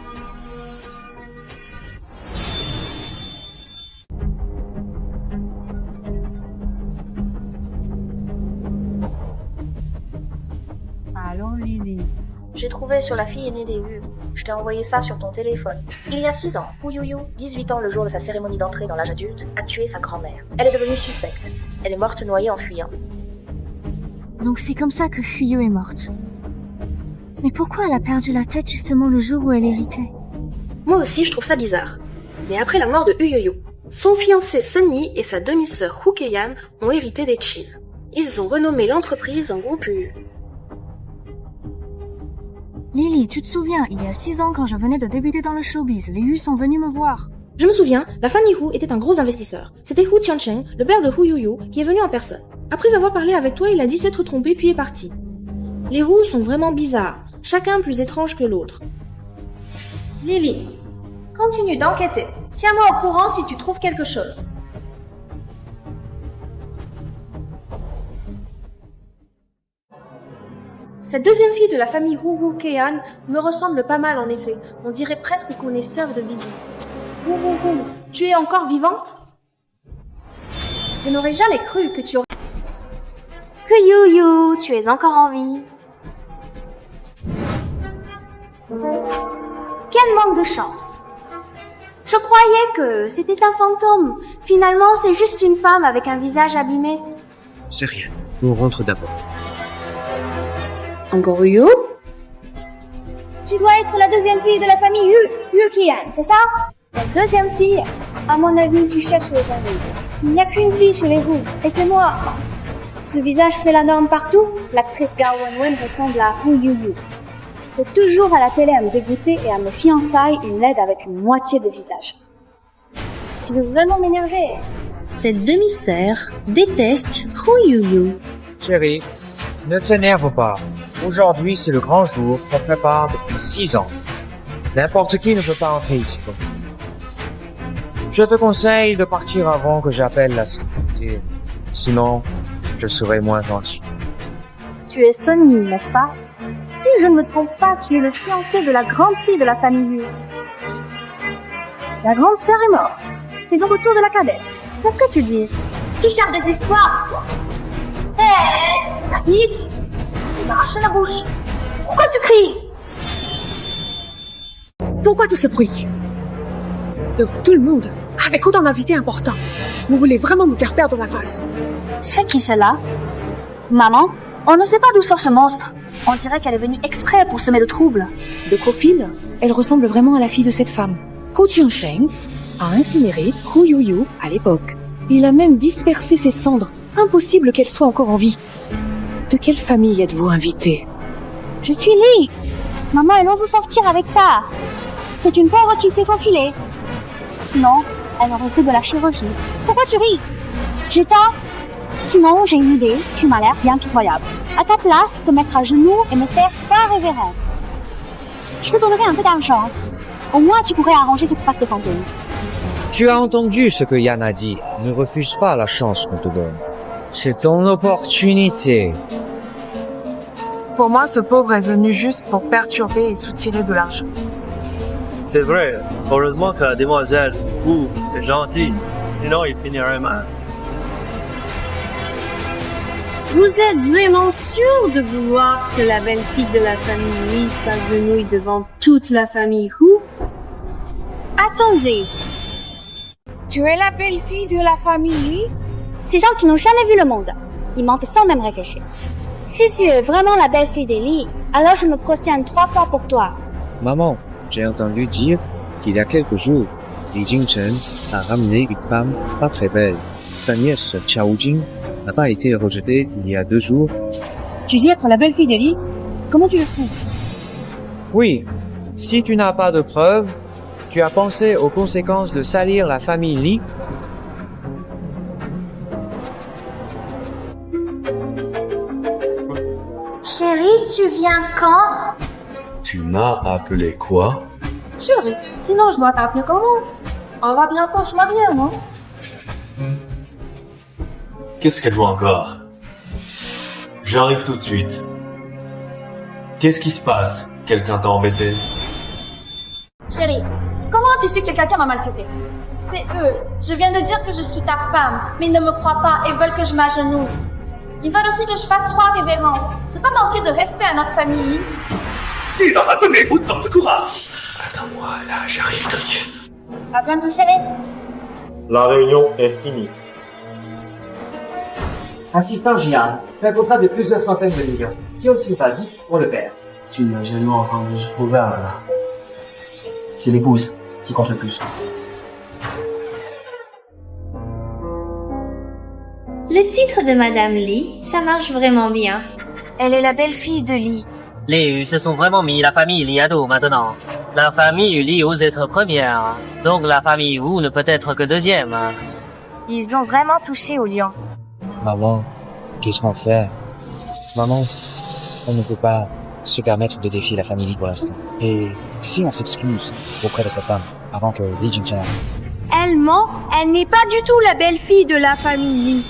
Speaker 22: Allons, Lily. J'ai trouvé sur la fille aînée des U.
Speaker 8: Je t'ai envoyé ça sur ton téléphone. Il y a 6 ans, Hu Yuyu, 18 ans le jour de sa cérémonie d'entrée dans l'âge adulte, a tué sa grand-mère. Elle est devenue suspecte. Elle est morte noyée en fuyant.
Speaker 3: Donc c'est comme ça que Huyu est morte. Mais pourquoi elle a perdu la tête justement le jour où elle héritait?
Speaker 8: Moi aussi, je trouve ça bizarre. Mais après la mort de Hu Yuyu, son fiancé Sunny et sa demi-sœur Hu Keian ont hérité des Qin. Ils ont renommé l'entreprise en groupe Hu.
Speaker 3: Lily, tu te souviens, il y a 6 ans quand je venais de débuter dans le showbiz, les Hu sont venus me voir.
Speaker 17: Je me souviens, la famille Hu était un gros investisseur. C'était Hu Qiancheng, le père de Hu Yuyu, qui est venu en personne. Après avoir parlé avec toi, il a dit s'être trompé puis est parti. Les Hu sont vraiment bizarres, chacun plus étrange que l'autre. Lily, continue d'enquêter. Tiens-moi au courant si tu trouves quelque chose. Cette deuxième fille de la famille Hu Keian me ressemble pas mal en effet. On dirait presque qu'on est sœurs de Lily. Hu, tu es encore vivante? Je n'aurais jamais cru que tu aurais...
Speaker 2: Que Yuyu, tu es encore en vie. Quel manque de chance. Je croyais que c'était un fantôme. Finalement, c'est juste une femme avec un visage abîmé.
Speaker 12: C'est rien. On rentre d'abord.
Speaker 2: Encore Yu? Tu dois être la deuxième fille de la famille Hu Keian, c'est ça? La deuxième fille? À mon avis, tu cherches les familles. Il n'y a qu'une fille chez les Hu, et c'est moi. Ce visage, c'est la norme partout. L'actrice Gao Wenwen ressemble à Hu Yuyu. C'est toujours à la télé à me dégoûter et à me fiançailles une laide avec une moitié de visage. Tu veux vraiment m'énerver?
Speaker 16: Cette demi-sœur déteste Hu Yuyu.
Speaker 18: Chérie, ne t'énerve pas. Aujourd'hui, c'est le grand jour qu'on prépare depuis 6 ans. N'importe qui ne peut pas entrer ici. Je te conseille de partir avant que j'appelle la sécurité. Sinon, je serai moins gentil.
Speaker 2: Tu es Sunny, n'est-ce pas? Si je ne me trompe pas, tu es le fiancé de la grande fille de la famille Hu. La grande sœur est morte. C'est le retour de la cadette. Qu'est-ce que tu dis? Tu cherches des histoires, toi. Hé, X, tu m'arraches la bouche. Pourquoi tu cries?
Speaker 19: Pourquoi tout ce bruit? Devant tout le monde, avec autant d'invités importants. Vous voulez vraiment me faire perdre la face.
Speaker 2: C'est qui celle-là? Maman, on ne sait pas d'où sort ce monstre. On dirait qu'elle est venue exprès pour semer le trouble.
Speaker 19: De profil, elle ressemble vraiment à la fille de cette femme. Hu Qiancheng a incinéré Hu Yuyu à l'époque. Il a même dispersé ses cendres. Impossible qu'elle soit encore en vie. De quelle famille êtes-vous invité?
Speaker 2: Je suis Lee. Maman, elle ose sortir avec ça. C'est une pauvre qui s'est faufilée. Sinon, elle aurait fait de la chirurgie. Pourquoi tu ris? J'ai tort? Sinon, j'ai une idée. Tu m'as l'air bien pitoyable. À ta place, te mettre à genoux et me faire pas révérence. Je te donnerai un peu d'argent. Au moins, tu pourrais arranger cette face de fantôme.
Speaker 18: Tu as entendu ce que Yann a dit. Ne refuse pas la chance qu'on te donne. C'est ton opportunité.
Speaker 19: Pour moi, ce pauvre est venu juste pour perturber et soutirer de l'argent.
Speaker 14: C'est vrai. Heureusement que la demoiselle Hu est gentille. Sinon, il finirait mal.
Speaker 3: Vous êtes vraiment sûr de vouloir que la belle-fille de la famille Lee s'agenouille devant toute la famille Hu?
Speaker 2: Attendez.
Speaker 3: Tu es la belle-fille de la famille Lee?
Speaker 2: Ces gens qui n'ont jamais vu le monde. Ils mentent sans même réfléchir. Si tu es vraiment la belle-fille des Lee, alors je me prosterne 3 fois pour toi.
Speaker 18: Maman, j'ai entendu dire qu'il y a quelques jours, Li Jingchen a ramené une femme pas très belle. Sa nièce, Xiao Jing, n'a pas été rejetée il y a 2 jours.
Speaker 3: Tu dis être la belle-fille des Lee? Comment tu le fais?
Speaker 18: Oui. Si tu n'as pas de preuves, tu as pensé aux conséquences de salir la famille Lee?
Speaker 2: Chérie, tu viens quand?
Speaker 9: Tu m'as appelé quoi?
Speaker 17: Chérie, sinon je dois t'appeler comment? On va bientôt se marier, non?
Speaker 14: Qu'est-ce qu'elle joue encore? J'arrive tout de suite. Qu'est-ce qui se passe? Quelqu'un t'a embêté?
Speaker 10: Chérie, comment tu sais que quelqu'un m'a maltraité? C'est eux. Je viens de dire que je suis ta femme, mais ils ne me croient pas et veulent que je m'agenouille. Ils veulent aussi que je fasse 3 révérences. C'est pas manquer de respect à notre famille.
Speaker 1: Tu leur as donné autant de courage. Attends-moi, là, j'arrive dessus.
Speaker 10: À bientôt, Céline.
Speaker 7: La réunion est finie.
Speaker 13: Assistant Gian, c'est un contrat de plusieurs centaines de millions. Si on ne suit pas vite, on le perd.
Speaker 23: Tu n'as jamais entendu ce proverbe, là. C'est l'épouse qui compte le plus.
Speaker 5: Le titre de Madame Lee, ça marche vraiment bien. Elle est la belle-fille de Lee.
Speaker 20: Les Yu se sont vraiment mis la famille Lee à dos maintenant. La famille Lee ose être première. Donc la famille Wu ne peut être que deuxième.
Speaker 10: Ils ont vraiment touché au lion.
Speaker 18: Maman, qu'est-ce qu'on fait? Maman, on ne peut pas se permettre de défier la famille Lee pour l'instant. Et si on s'excuse auprès de sa femme avant que Li Jingchen...
Speaker 10: Elle ment, elle n'est pas du tout la belle-fille de la famille Lee.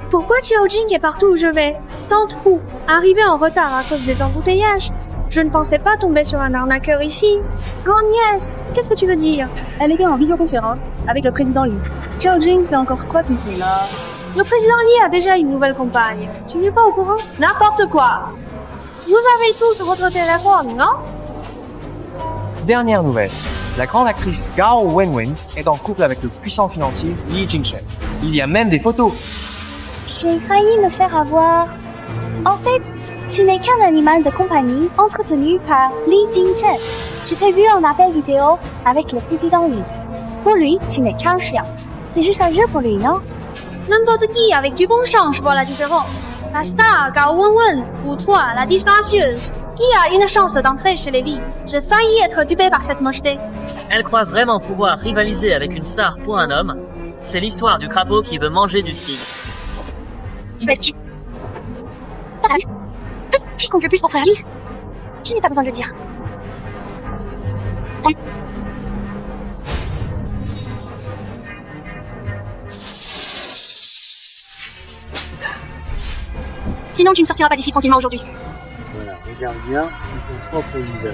Speaker 10: Pourquoi Xiao Jing est partout où je vais? Tante Hu, arrivée en retard à cause des embouteillages. Je ne pensais pas tomber sur un arnaqueur ici. Grande nièce, qu'est-ce que tu veux dire?
Speaker 19: Elle est en visioconférence avec le président Lee. Xiao Jing, c'est encore quoi tu fais là?
Speaker 10: Le président Lee a déjà une nouvelle compagne. Tu n'es pas au courant? N'importe quoi. Vous avez tout sur votre téléphone, non?
Speaker 18: Dernière nouvelle. La grande actrice Gao Wenwen est en couple avec le puissant financier Li Jingchen. Il y a même des photos.
Speaker 5: J'ai failli me faire avoir. En fait, tu n'es qu'un animal de compagnie entretenu par Li Jingchen. Je t'ai vu en appel vidéo avec le président Lee. Pour lui, tu n'es qu'un chien. C'est juste un jeu pour lui, non?
Speaker 10: N'importe qui avec du bon sens voit la différence. La star Gao Wenwen ou toi, la disgracieuse. Qui a une chance d'entrer chez les Lee? J'ai failli être dupé par cette mocheté.
Speaker 20: Elle croit vraiment pouvoir rivaliser avec une star pour un homme. C'est l'histoire du crapaud qui veut manger du tigre.
Speaker 5: Qui compte le plus pour frère Lee? Je n'ai pas besoin de le dire. Sinon, tu ne sortiras pas d'ici tranquillement aujourd'hui.
Speaker 7: Voilà, regarde bien, c'est ton propre visage.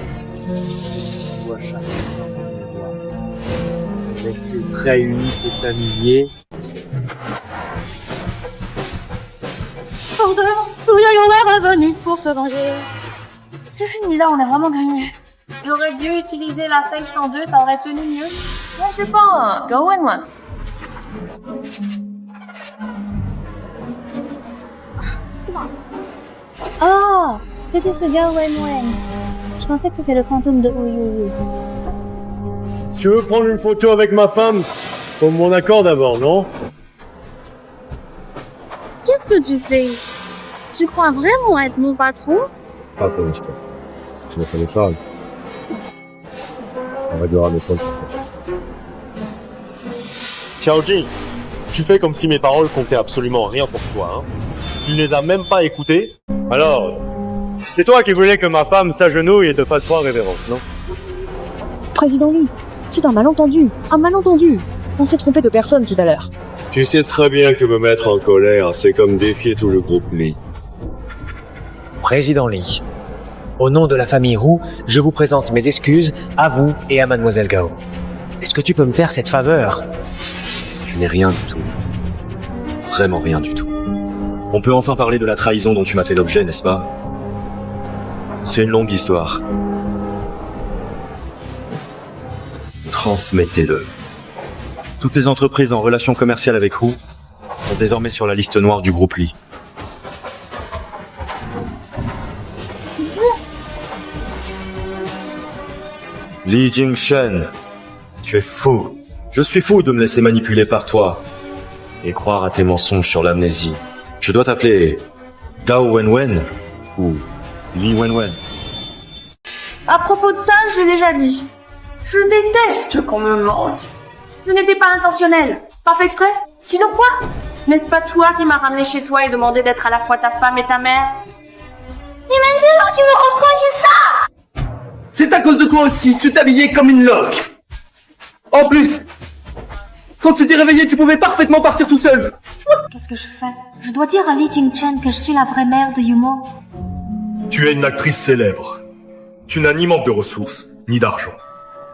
Speaker 7: Tu vois chaque avec ses traits uniques et familiers.
Speaker 10: est revenu pour se venger. C'est fini là, on a vraiment gagné. J'aurais dû utiliser la 502, ça aurait tenu mieux. Ouais, je sais pas, Gao Wenwen.
Speaker 5: Oh, c'était ce Gao Wenwen. Je pensais que c'était le fantôme de Hu.
Speaker 7: Tu veux prendre une photo avec ma femme? Faut mon accord d'abord, non?
Speaker 10: Qu'est-ce que tu fais? Tu crois vraiment être mon patron?
Speaker 7: Pas pour l'instant. Tu n'as pas les femmes. On réglera mes comptes. Xiao Jing, tu fais comme si mes paroles comptaient absolument rien pour toi, hein? Tu ne les as même pas écoutées? Alors, c'est toi qui voulais que ma femme s'agenouille et te fasse croire révérence, non?
Speaker 19: Président Lee, c'est un malentendu. Un malentendu. On s'est trompé de personne tout à l'heure.
Speaker 9: Tu sais très bien que me mettre en colère, c'est comme défier tout le groupe Lee.
Speaker 18: Président Lee, au nom de la famille Hu, je vous présente mes excuses à vous et à Mademoiselle Gao. Est-ce que tu peux me faire cette faveur?
Speaker 9: Tu n'es rien du tout. Vraiment rien du tout. On peut enfin parler de la trahison dont tu m'as fait l'objet, n'est-ce pas? C'est une longue histoire. Transmettez-le. Toutes les entreprises en relation commerciale avec Hu sont désormais sur la liste noire du groupe Lee. Li Jingchen, tu es fou. Je suis fou de me laisser manipuler par toi et croire à tes mensonges sur l'amnésie. Je dois t'appeler Gao Wenwen ou Li Wenwen.
Speaker 10: À propos de ça, je l'ai déjà dit. Je déteste qu'on me mente. Ce n'était pas intentionnel. Pas fait exprès? Sinon quoi? N'est-ce pas toi qui m'as ramené chez toi et demandé d'être à la fois ta femme et ta mère? Et maintenant tu me reproches ça?
Speaker 1: C'est à cause de toi aussi, tu t'habillais comme une loque. En plus, quand tu t'es réveillé, tu pouvais parfaitement partir tout seul.
Speaker 5: Qu'est-ce que je fais? Je dois dire à Li Jingchen que je suis la vraie mère de Yumo.
Speaker 9: Tu es une actrice célèbre. Tu n'as ni manque de ressources, ni d'argent.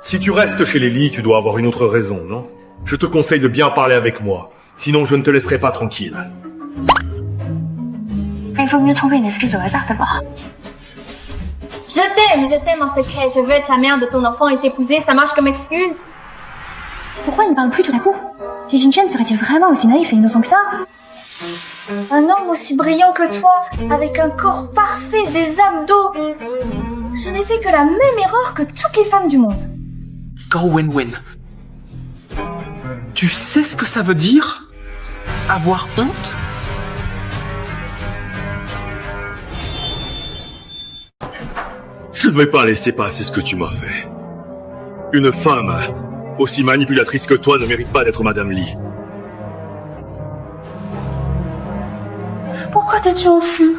Speaker 9: Si tu restes chez les Lee, tu dois avoir une autre raison, non? Je te conseille de bien parler avec moi, sinon je ne te laisserai pas tranquille.
Speaker 3: Il vaut mieux trouver une excuse au hasard d'abord.
Speaker 10: Je t'aime en secret. Je veux être la mère de ton enfant et t'épouser. Ça marche comme excuse?
Speaker 3: Pourquoi il ne parle plus tout à coup? Li Jingchen serait-il vraiment aussi naïf et innocent que ça?
Speaker 10: Un homme aussi brillant que toi, avec un corps parfait, des abdos. Je n'ai fait que la même erreur que toutes les femmes du monde.
Speaker 1: Gao Wenwen. Tu sais ce que ça veut dire? Avoir honte?
Speaker 7: Je ne vais pas laisser passer ce que tu m'as fait. Une femme aussi manipulatrice que toi ne mérite pas d'être Madame Li.
Speaker 3: Pourquoi t'es-tu enfui?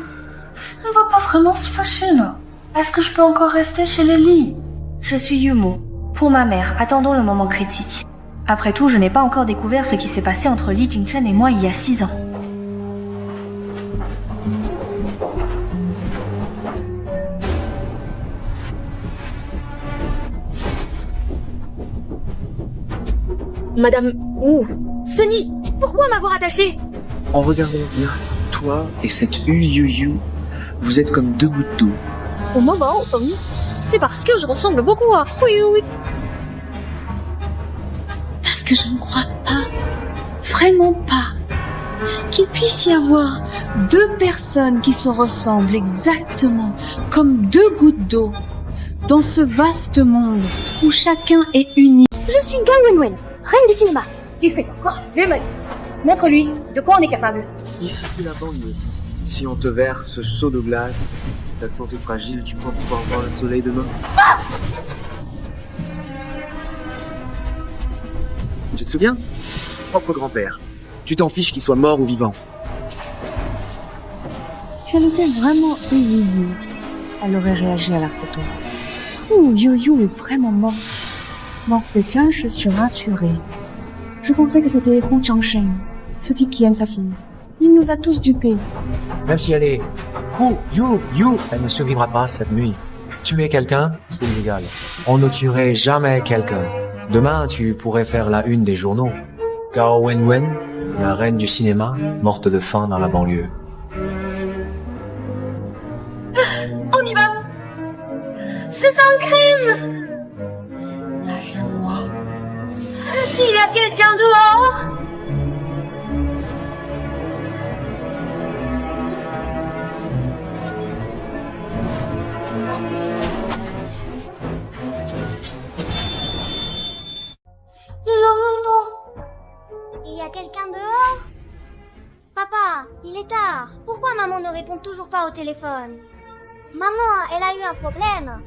Speaker 3: On va pas vraiment se fâcher là. Est-ce que je peux encore rester chez les Li? Je suis Yumo. Pour ma mère, attendons le moment critique. Après tout, je n'ai pas encore découvert ce qui s'est passé entre Li Jingchen et moi il y a 6 ans.
Speaker 2: Madame Wu, Sunny, pourquoi m'avoir attaché?
Speaker 1: En regardant bien, toi et cette Yu, vous êtes comme deux gouttes d'eau.
Speaker 2: Au moment où c'est parce que je ressemble beaucoup à Yu.
Speaker 19: Parce que je ne crois pas, vraiment pas, qu'il puisse y avoir deux personnes qui se ressemblent exactement comme deux gouttes d'eau dans ce vaste monde où chacun est unique.
Speaker 2: Je suis Gao Wenwen, reine du cinéma. Tu fais encore des mal. Montre-lui de quoi on est capable.
Speaker 1: Il suffit la banlieue. Si on te verse ce seau de glace, ta santé fragile, tu crois pouvoir voir le soleil demain?
Speaker 2: Ah!
Speaker 1: Tu te souviens? Propre grand-père. Tu t'en fiches qu'il soit mort ou vivant.
Speaker 19: Si elle était vraiment Yu, elle aurait réagi à la photo. Oh, Yu est vraiment mort. Dans ces cas, je suis rassurée. Je pensais que c'était Hu Changsheng, ce type qui aime sa fille. Il nous a tous dupés.
Speaker 18: Même si elle est Yu, elle ne survivra pas cette nuit. Tuer quelqu'un, c'est illégal. On ne tuerait jamais quelqu'un. Demain, tu pourrais faire la une des journaux. Gao Wenwen, la reine du cinéma, morte de faim dans la banlieue.
Speaker 2: On y va. C'est un crime.
Speaker 19: Lâche-moi.
Speaker 2: Est-ce qu'il y a quelqu'un dehors?
Speaker 5: Il y a quelqu'un dehors? Papa, il est tard. Pourquoi maman ne répond toujours pas au téléphone? Maman, elle a eu un problème.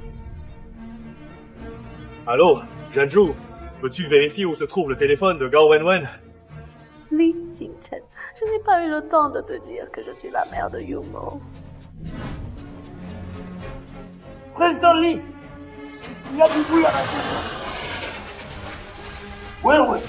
Speaker 7: Allô, Jianzhu, peux-tu vérifier où se trouve le téléphone de Gao Wenwen?
Speaker 3: Li Jingchen, je n'ai pas eu le temps de te dire que je suis la mère de Yumo.
Speaker 23: Président Li, il y a du bruit à la télé. Wenwen.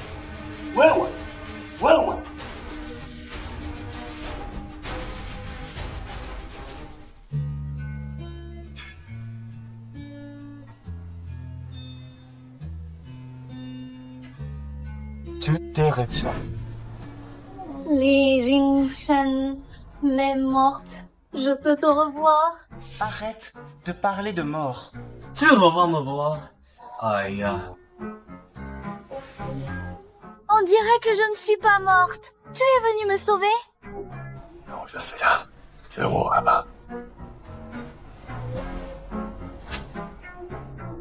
Speaker 1: Tu t'es réussi.
Speaker 3: Li Jingchen m'est morte. Je peux te revoir?
Speaker 1: Arrête de parler de mort.
Speaker 20: Tu vas me voir. Aïe.
Speaker 5: On dirait que je ne suis pas morte. Tu es venu me sauver?
Speaker 15: Non, je suis là. Zéro là-bas.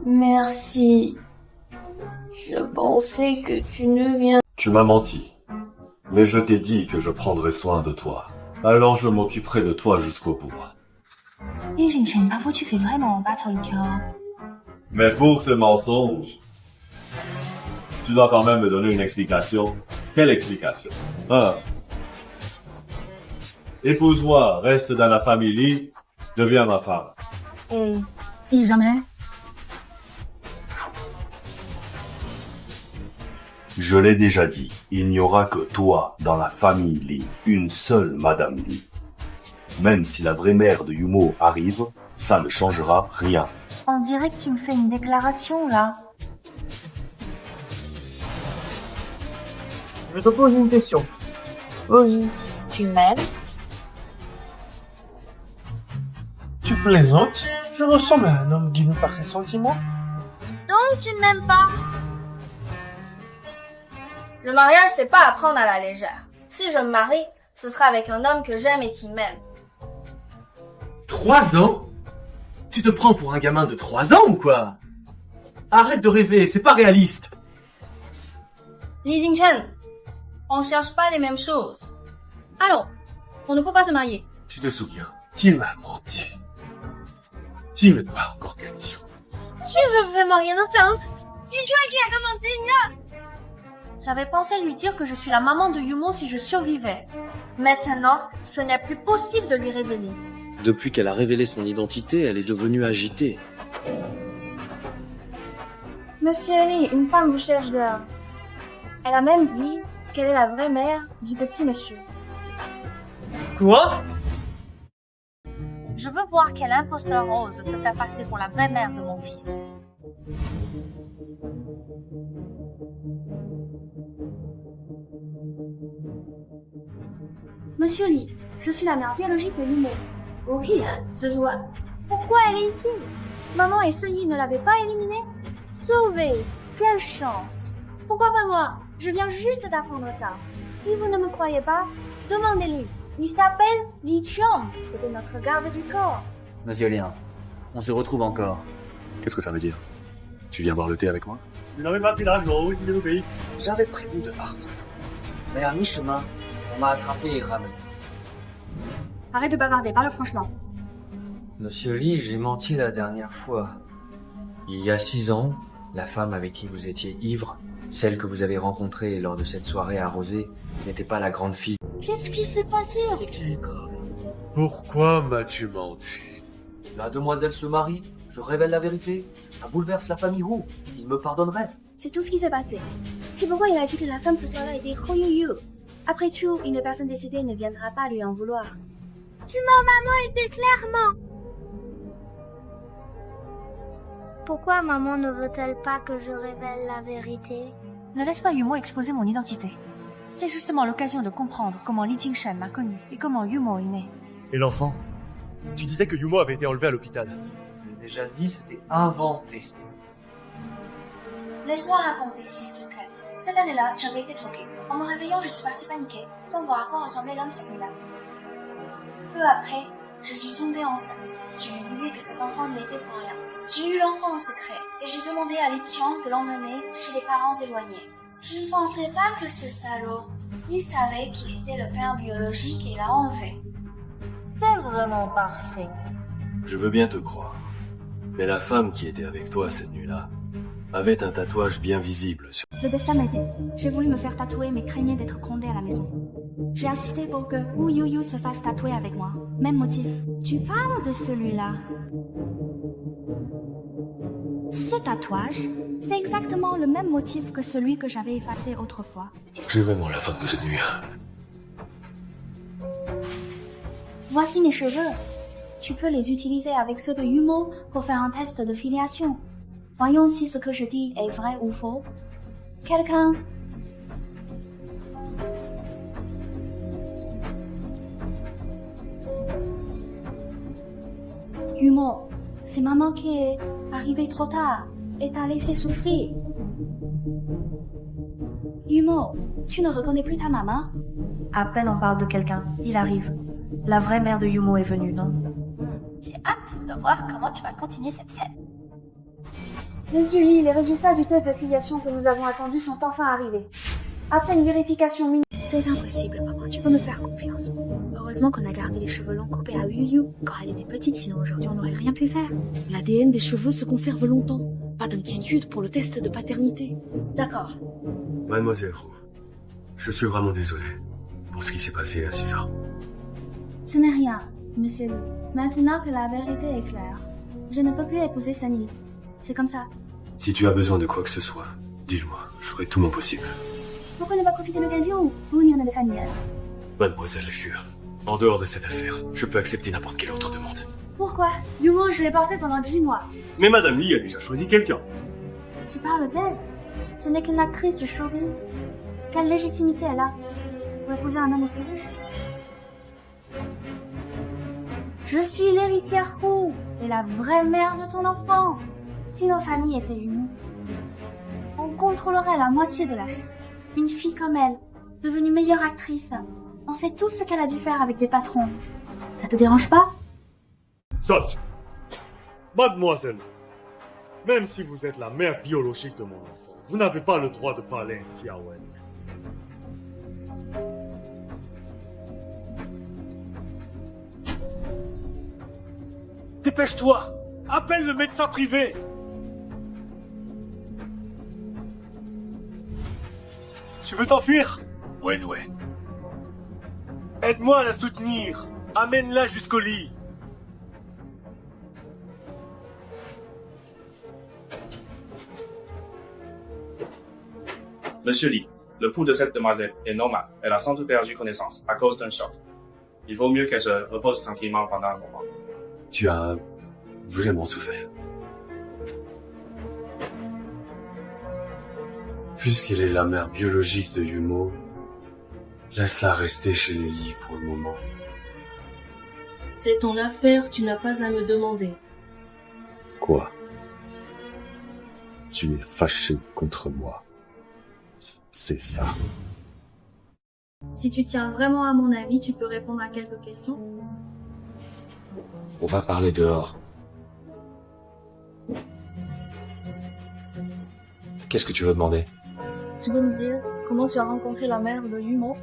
Speaker 3: Merci. Je pensais que tu ne viens...
Speaker 9: Tu m'as menti. Mais je t'ai dit que je prendrais soin de toi. Alors je m'occuperai de toi jusqu'au bout.
Speaker 3: Li Jingchen, parfois tu fais vraiment en battre le cœur.
Speaker 9: Mais pour ce mensonge, tu dois quand même me donner une explication. Quelle explication? Épouse-moi, reste dans la famille Li, deviens ma femme.
Speaker 3: Et si jamais...
Speaker 9: Je l'ai déjà dit, il n'y aura que toi dans la famille Li, une seule Madame Li. Même si la vraie mère de Yumo arrive, ça ne changera rien.
Speaker 3: On dirait que tu me fais une déclaration, là.
Speaker 1: Je te pose une question.
Speaker 3: Oui. Tu m'aimes?
Speaker 23: plaisante. Je ressemble à un homme guidé par ses sentiments.
Speaker 10: Donc tu ne m'aimes pas? Le mariage, c'est pas à prendre à la légère. Si je me marie, ce sera avec un homme que j'aime et qui m'aime.
Speaker 1: 3 ans? Tu te prends pour un gamin de 3 ans ou quoi? Arrête de rêver, c'est pas réaliste.
Speaker 10: Li Jingchen, on cherche pas les mêmes choses. Allons, on ne peut pas se marier.
Speaker 1: Tu te souviens, tu m'as menti. Tu me dois encore quelque chose.
Speaker 10: Tu veux vraiment rien entendre? C'est toi qui as commencé, non? J'avais pensé lui dire que je suis la maman de Yumo si je survivais. Maintenant, ce n'est plus possible de lui révéler.
Speaker 12: Depuis qu'elle a révélé son identité, elle est devenue agitée.
Speaker 10: Monsieur Lee, une femme vous cherche dehors. Elle a même dit qu'elle est la vraie mère du petit monsieur.
Speaker 1: Quoi?
Speaker 10: Je veux voir quel imposteur ose se faire passer pour la vraie mère de mon fils.
Speaker 22: Monsieur Lee, je suis la mère biologique de Yumo. Oui, ce joie. Pourquoi elle est ici? Maman et Sunyi ne l'avaient pas éliminée? Sauvée! Quelle chance! Pourquoi pas moi? Je viens juste d'apprendre ça. Si vous ne me croyez pas, demandez-lui. Il s'appelle Li Qiang. C'était notre garde du corps.
Speaker 6: Monsieur Lien, on se retrouve encore.
Speaker 15: Qu'est-ce que ça veut dire? Tu viens boire le thé avec moi?
Speaker 6: J'avais prévu de partir. Mais à mi-chemin, on m'a attrapé et ramené.
Speaker 22: Arrête de bavarder, parle franchement.
Speaker 18: Monsieur Lee, j'ai menti la dernière fois. Il y a 6 ans, la femme avec qui vous étiez ivre, celle que vous avez rencontrée lors de cette soirée arrosée, n'était pas la grande fille.
Speaker 22: Qu'est-ce qui s'est passé avec
Speaker 14: Jacob? Pourquoi m'as-tu menti?
Speaker 6: La demoiselle se marie, je révèle la vérité, ça bouleverse la famille Wu, il me pardonnerait.
Speaker 22: C'est tout ce qui s'est passé. C'est pourquoi il a dit que la femme ce soir-là était Hu Yu. Après tout, une personne décédée ne viendra pas lui en vouloir.
Speaker 10: Tu mens maman était clairement. Pourquoi maman ne veut-elle pas que je révèle la vérité?
Speaker 3: Ne laisse pas Yumo exposer mon identité. C'est justement l'occasion de comprendre comment Li Jingshen m'a connu et comment Yumo est né.
Speaker 14: Et l'enfant? Tu disais que Yumo avait été enlevé à l'hôpital.
Speaker 18: Je l'ai déjà dit, c'était inventé.
Speaker 22: Laisse-moi raconter, s'il te plaît. Cette année-là, j'avais été troquée. En me réveillant, je suis partie paniquer, sans voir à quoi ressemblait l'homme cette nuit-là. Peu après, je suis tombée enceinte. Je me disais que cet enfant n'y était pour rien. J'ai eu l'enfant en secret, et j'ai demandé à Li Qiang de l'emmener chez les parents éloignés. Je ne pensais pas que ce salaud, il savait qui était le père biologique et l'a enlevé.
Speaker 10: C'est vraiment parfait.
Speaker 15: Je veux bien te croire. Mais la femme qui était avec toi cette nuit-là avait un tatouage bien visible sur...
Speaker 22: Le destin m'a aidé. J'ai voulu me faire tatouer, mais craignais d'être grondée à la maison. J'ai insisté pour que Hu Yu se fasse tatouer avec moi. Même motif. Tu parles de celui-là. Ce tatouage, c'est exactement le même motif que celui que j'avais effacé autrefois.
Speaker 15: J'ai vraiment la femme de cette nuit.
Speaker 22: Voici mes cheveux. Tu peux les utiliser avec ceux de Yumo pour faire un test de filiation. Voyons si ce que je dis est vrai ou faux. Quelqu'un... Yumo, c'est maman qui est arrivée trop tard et t'a laissé souffrir. Yumo, tu ne reconnais plus ta maman?
Speaker 3: À peine on parle de quelqu'un, il arrive. La vraie mère de Yumo est venue, non?
Speaker 22: J'ai hâte de voir comment tu vas continuer cette scène. Monsieur Lee, les résultats du test de filiation que nous avons attendus sont enfin arrivés. Après une vérification minime... C'est impossible, maman, tu peux me faire confiance. Heureusement qu'on a gardé les cheveux longs coupés à Yu Yu quand elle était petite, sinon aujourd'hui on n'aurait rien pu faire. L'ADN des cheveux se conserve longtemps. Pas d'inquiétude pour le test de paternité. D'accord.
Speaker 15: Mademoiselle Hu, je suis vraiment désolé pour ce qui s'est passé il y a 6 ans.
Speaker 22: Ce n'est rien, monsieur Lee. Maintenant que la vérité est claire, je ne peux plus épouser Sunny. C'est comme ça.
Speaker 15: Si tu as besoin de quoi que ce soit, dis-le-moi, je ferai tout mon possible.
Speaker 22: Pourquoi ne pas profiter de l'occasion? Vous n'y en avez pas mis.
Speaker 15: Mademoiselle Hu, en dehors de cette affaire, je peux accepter n'importe quelle autre demande.
Speaker 22: Pourquoi? Yumo, je l'ai porté pendant 10 mois.
Speaker 15: Mais Madame Lee a déjà choisi quelqu'un.
Speaker 22: Tu parles d'elle? Ce n'est qu'une actrice du showbiz. Quelle légitimité elle a pour épouser un homme aussi riche?
Speaker 3: Je suis l'héritière Hu et la vraie mère de ton enfant. Si nos familles étaient unies, on contrôlerait la moitié de la Chine. Une fille comme elle, devenue meilleure actrice, on sait tous ce qu'elle a dû faire avec des patrons. Ça te dérange pas?
Speaker 7: Ça suffit. Mademoiselle, même si vous êtes la mère biologique de mon enfant, vous n'avez pas le droit de parler ainsi à Wen. Dépêche-toi! Appelle le médecin privé! Tu veux t'enfuir?
Speaker 15: Ouais.
Speaker 7: Aide-moi à la soutenir! Amène-la jusqu'au lit!
Speaker 4: Monsieur Lee, le pouls de cette demoiselle est normal. Elle a sans doute perdu connaissance à cause d'un choc. Il vaut mieux qu'elle se repose tranquillement pendant un moment.
Speaker 9: Tu as vraiment souffert. Puisqu'elle est la mère biologique de Yumo, laisse-la rester chez les lits pour le moment.
Speaker 17: C'est ton affaire, tu n'as pas à me demander.
Speaker 9: Quoi? Tu es fâché contre moi. C'est ça.
Speaker 3: Si tu tiens vraiment à mon avis, tu peux répondre à quelques questions.
Speaker 9: On va parler dehors. Qu'est-ce que tu veux demander?
Speaker 3: Tu peux me dire comment tu as rencontré la mère de Yumo?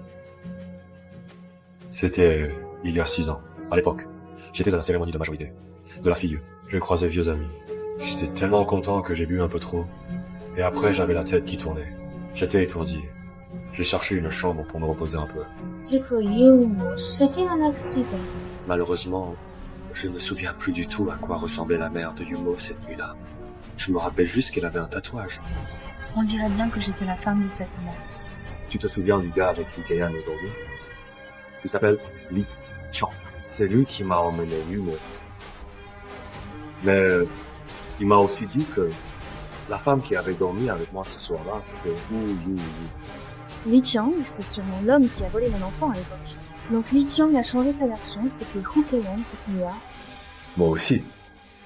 Speaker 9: C'était il y a 6 ans. À l'époque, j'étais à la cérémonie de majorité. De la fille. Je croisais vieux amis. J'étais tellement content que j'ai bu un peu trop. Et après, j'avais la tête qui tournait. J'étais étourdi. J'ai cherché une chambre pour me reposer un peu.
Speaker 3: J'ai cru Yumo, c'était un accident.
Speaker 12: Malheureusement, je ne me souviens plus du tout à quoi ressemblait la mère de Yumo cette nuit-là. Je me rappelle juste qu'elle avait un tatouage.
Speaker 3: On dirait bien que j'étais la femme de cette mère.
Speaker 12: Tu te souviens du gars avec qui Kayan est dormi? Il s'appelle Li Chang. C'est lui qui m'a emmené Yumo. Mais il m'a aussi dit que la femme qui avait dormi avec moi ce soir-là, c'était Hu Yu.
Speaker 3: Li Qiang, c'est sûrement l'homme qui a volé mon enfant à l'époque. Donc Li Qiang a changé sa version, c'était Hu Keiyan cette nuit-là.
Speaker 12: Moi aussi.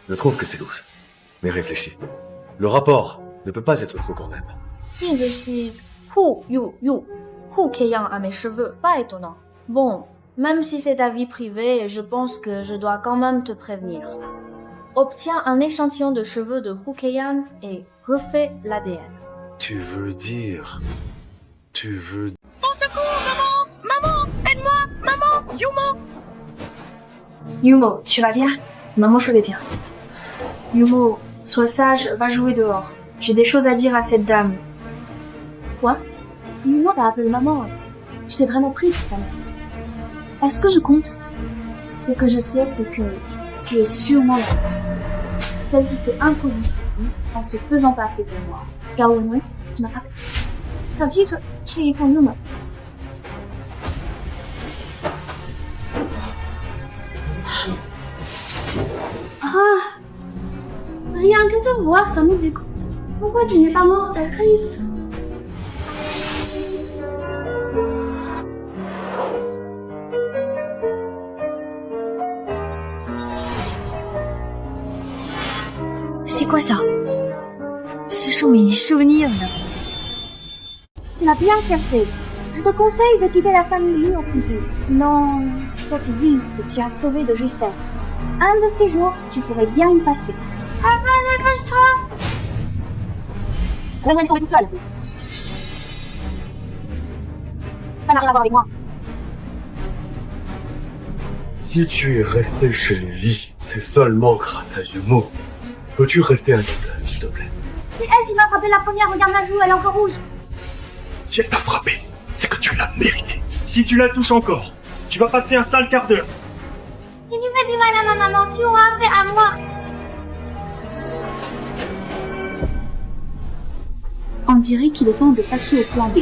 Speaker 12: Je trouve que c'est louche. Mais réfléchis. Le rapport ne peut pas être faux quand même.
Speaker 3: Si je suis Hu Yu, Hu Keiyan à mes cheveux, pas étonnant. Bon, même si c'est ta vie privée, je pense que je dois quand même te prévenir. Obtiens un échantillon de cheveux de Hu Keiyan et refais l'ADN.
Speaker 12: Tu veux dire...
Speaker 10: Au secours, maman! Aide-moi! Maman! Yumo!
Speaker 3: Yumo, tu vas bien? Maman, je vais bien. Yumo, sois sage, va jouer dehors. J'ai des choses à dire à cette dame. Quoi? Yumo t'a appelé maman. Je t'ai vraiment pris tout à l'heure. Est-ce que je compte? Ce que je sais, c'est que tu es sûrement là. Celle qui s'est introduite ici en se faisant passer pour moi. Car oui, tu m'as rappelé. T'as dit que tu es pour Yumo. Ah! Rien que te voir, ça me dégoûte. Pourquoi tu n'es pas morte, actrice? C'est quoi ça? Ce sont mes souvenirs, là. Tu m'as bien cherché. Je te conseille de quitter la famille Liu au plus vite. Sinon, toi tu dis que tu as sauvé de justesse. Un de ces jours, tu pourrais bien y passer. Papa, dépêche-toi! Reviens tomber toute seule. Ça n'a rien à voir avec moi.
Speaker 7: Si tu es resté chez les lits, c'est seulement grâce à Yumo. Peux-tu rester à ta place, s'il te plaît?
Speaker 3: C'est elle qui m'a frappé la première, regarde ma joue, elle est encore rouge.
Speaker 7: Si elle t'a frappé, c'est que tu l'as mérité. Si tu la touches encore, tu vas passer un sale quart d'heure.
Speaker 3: Si tu fais du mal à ma maman, tu auras fait à moi. On dirait qu'il est temps de passer au plan B.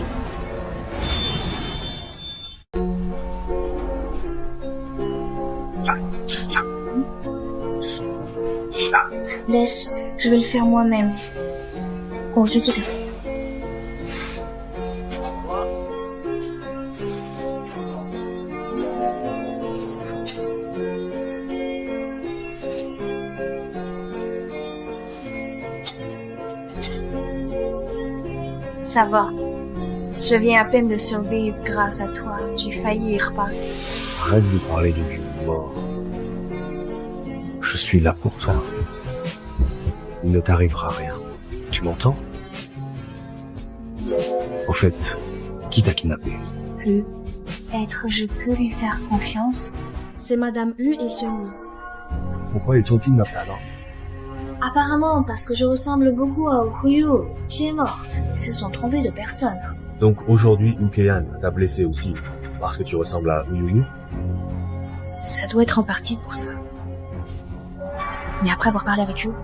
Speaker 3: Laisse, je vais le faire moi-même. Oh, je dirais.
Speaker 2: Ça va. Je viens à peine de survivre grâce à toi. J'ai failli y repasser.
Speaker 8: Arrête de parler de vie mort. Je suis là pour toi. Il ne t'arrivera rien. Tu m'entends? Au fait, qui t'a kidnappé?
Speaker 2: Peut-être je peux lui faire confiance.
Speaker 17: C'est Madame Hu et Sunny.
Speaker 8: Pourquoi ils t'ont kidnappé alors?
Speaker 2: Apparemment, parce que je ressemble beaucoup à Huyu, qui est morte. Ils se sont trompés de personne.
Speaker 8: Donc aujourd'hui, Ukeyan t'a blessé aussi, parce que tu ressembles à Huyu?
Speaker 2: Ça doit être en partie pour ça. Mais après avoir parlé avec eux,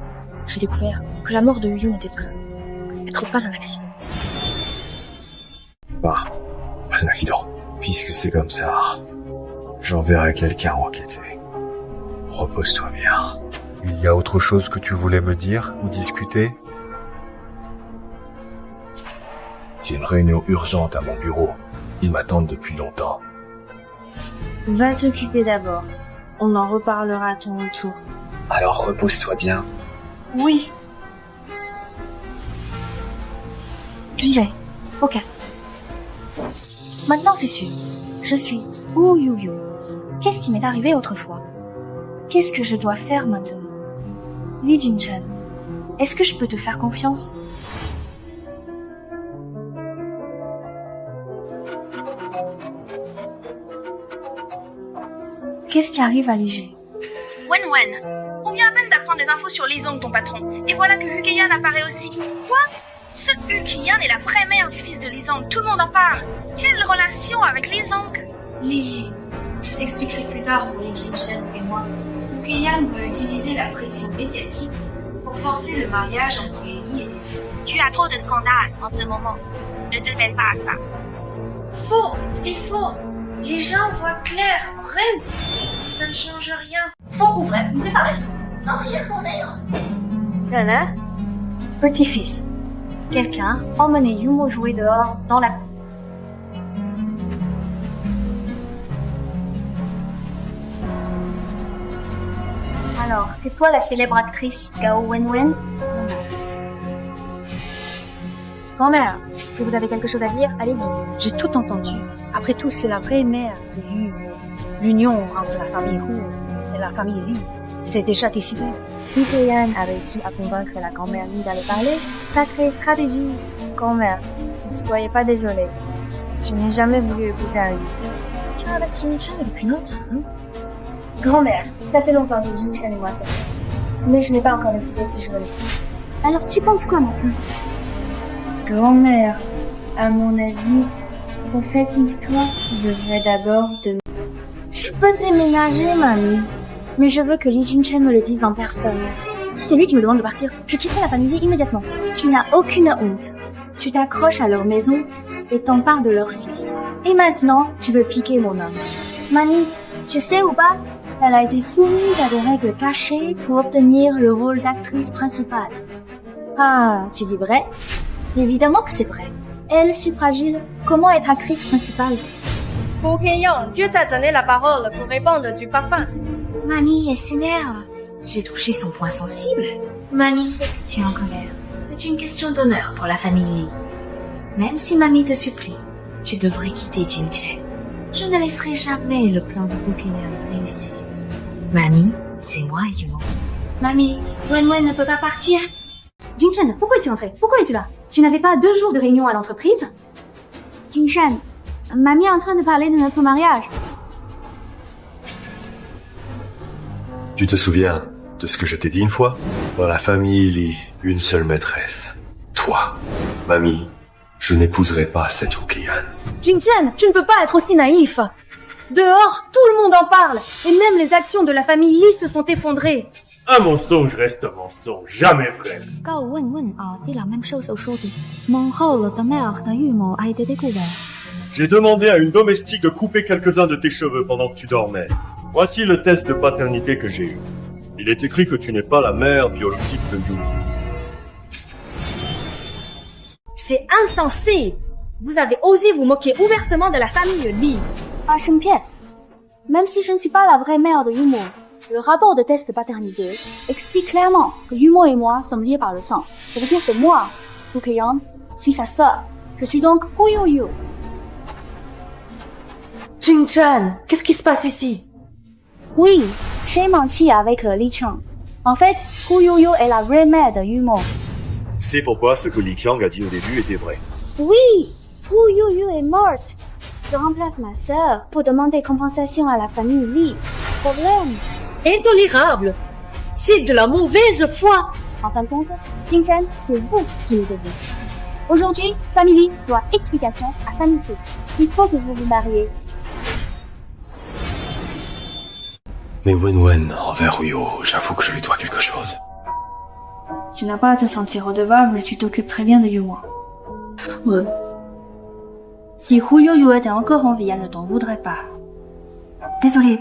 Speaker 2: j'ai découvert que la mort de Huyu n'était peut-être pas un accident.
Speaker 8: Bah, pas un accident. Puisque c'est comme ça, j'enverrai quelqu'un enquêter. Repose-toi bien.
Speaker 11: Il y a autre chose que tu voulais me dire ou discuter?
Speaker 8: J'ai une réunion urgente à mon bureau. Ils m'attendent depuis longtemps.
Speaker 2: Va t'occuper d'abord. On en reparlera à ton retour.
Speaker 8: Alors repose-toi bien.
Speaker 2: Oui. J'y vais. Ok. Maintenant sais-tu, je suis Huyu. Qu'est-ce qui m'est arrivé autrefois? Qu'est-ce que je dois faire maintenant? Li Jinchen, est-ce que je peux te faire confiance? Qu'est-ce qui arrive à Léger?
Speaker 10: Wen, on vient à peine d'apprendre des infos sur Lizong, ton patron. Et voilà que Hukeyan apparaît aussi. Quoi? Ce Hukeyan est la vraie mère du fils de Lizong, tout le monde en parle. Quelle relation avec Lizong?
Speaker 21: Léger, je t'expliquerai plus tard pour Li Jinchen et moi. Hukeyan veut utiliser la pression médiatique pour forcer le mariage entre Ellie et Lizong.
Speaker 10: Tu as trop de scandales en ce moment. Ne te mêle pas à ça.
Speaker 21: Faux, c'est faux. Les gens voient clair, vrai. Ça ne change rien. Faux ou vrai, c'est pareil.
Speaker 10: Non, répondez-le.
Speaker 2: Nana, petit-fils, quelqu'un emmenait Yumo jouer dehors dans la cour. Alors, c'est toi la célèbre actrice Gao Wenwen? Grand-mère, si vous avez quelque chose à dire, allez-y. J'ai tout entendu. Après tout, c'est la vraie mère de Yu. L'union entre la famille Hu et la famille Li, c'est déjà décidé. Hukeyan a réussi à convaincre la grand-mère Li d'aller parler. Sacrée stratégie. Grand-mère, ne soyez pas désolée. Je n'ai jamais voulu épouser un Li. Tu es avec Jinchen depuis longtemps, hein? Grand-mère, ça fait longtemps que Jinchen et moi sommes. Mais je n'ai pas encore décidé si je veux. Alors tu penses quoi, mon prince? Grand-mère, à mon avis, pour cette histoire, je devrais d'abord te... Je peux déménager, mamie. Mais je veux que Li Jinchen me le dise en personne. Si c'est lui qui me demande de partir, je quitterai la famille immédiatement. Tu n'as aucune honte. Tu t'accroches à leur maison et t'en parles de leur fils. Et maintenant, tu veux piquer mon homme. Mamie, tu sais ou pas? Elle a été soumise à des règles cachées pour obtenir le rôle d'actrice principale. Ah, tu dis vrai? Évidemment que c'est vrai. Elle, si fragile, comment être actrice principale?
Speaker 22: Hukeyan, Dieu t'a donné la parole pour répandre du parfum.
Speaker 21: Mamie, elle s'énerve. J'ai touché son point sensible. Mamie sait que tu es en colère. C'est une question d'honneur pour la famille Li. Même si Mamie te supplie, tu devrais quitter Jinchen. Je ne laisserai jamais le plan de Hukeyan réussir. Mamie, c'est moi, Yumo. Mamie, Wenwen ne peut pas partir.
Speaker 2: Jinchen, pourquoi es-tu entré? Pourquoi es-tu là? Tu n'avais pas 2 jours de réunion à l'entreprise? Jinchen, mamie est en train de parler de notre mariage.
Speaker 11: Tu te souviens de ce que je t'ai dit une fois? Dans la famille Li, une seule maîtresse. Toi. Mamie, je n'épouserai pas cette Hukeyan.
Speaker 2: Jinchen, tu ne peux pas être aussi naïf. Dehors, tout le monde en parle. Et même les actions de la famille Li se sont effondrées.
Speaker 7: Un mensonge reste un mensonge, jamais vrai.
Speaker 2: Gao Wenwen a dit la même chose aujourd'hui. Mon rôle de mère de Yumo a été découvert.
Speaker 7: J'ai demandé à une domestique de couper quelques-uns de tes cheveux pendant que tu dormais. Voici le test de paternité que j'ai eu. Il est écrit que tu n'es pas la mère biologique de Yu.
Speaker 2: C'est insensé. Vous avez osé vous moquer ouvertement de la famille Li. Fashion pièce. Même si je ne suis pas la vraie mère de Yumo, le rapport de test de paternité explique clairement que Yumo et moi sommes liés par le sang. Ça veut dire que moi, Hukeyan, suis sa sœur.
Speaker 3: Je suis donc Hu Yuyu.
Speaker 21: Jing-Chen, qu'est-ce qui se passe ici?
Speaker 3: Oui, j'ai menti avec Li Chang. En fait, Hu Yuyu est la vraie mère de Yumo.
Speaker 14: C'est pourquoi ce que Li Qiang a dit au début était vrai.
Speaker 3: Oui, Hu Yuyu est morte. Je remplace ma sœur pour demander compensation à la famille Li. Problème.
Speaker 21: Intolérable! C'est de la mauvaise foi!
Speaker 3: En fin de compte, Jing-Chen, c'est vous qui le devez. Aujourd'hui, famille Li doit explication à famille Hu. Il faut que vous vous mariez.
Speaker 11: Mais Wen envers Ryo, j'avoue que je lui dois quelque chose.
Speaker 3: Tu n'as pas à te sentir redevable, tu t'occupes très bien de Yumo. Ouais. Si Hu Yuyu était encore en vie, elle ne t'en voudrait pas. Désolée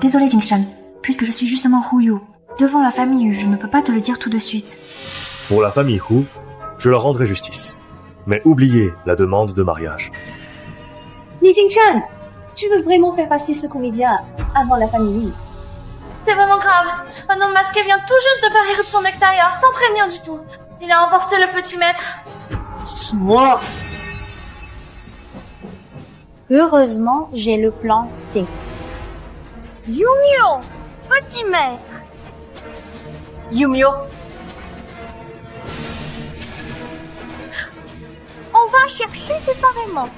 Speaker 3: Jing-Chen, puisque je suis justement Hu Yu. Devant la famille Yu, je ne peux pas te le dire tout de suite.
Speaker 14: Pour la famille Hu, je leur rendrai justice. Mais oubliez la demande de mariage.
Speaker 3: Li Jing-Chen, tu veux vraiment faire passer ce comédien avant la famille Li?
Speaker 10: C'est vraiment grave. Un homme masqué vient tout juste de faire éruption d'extérieur, sans prévenir du tout. Il a emporté le petit maître.
Speaker 3: Soit. Heureusement, j'ai le plan C.
Speaker 10: Yumio, petit maître. Yumio. On va chercher séparément.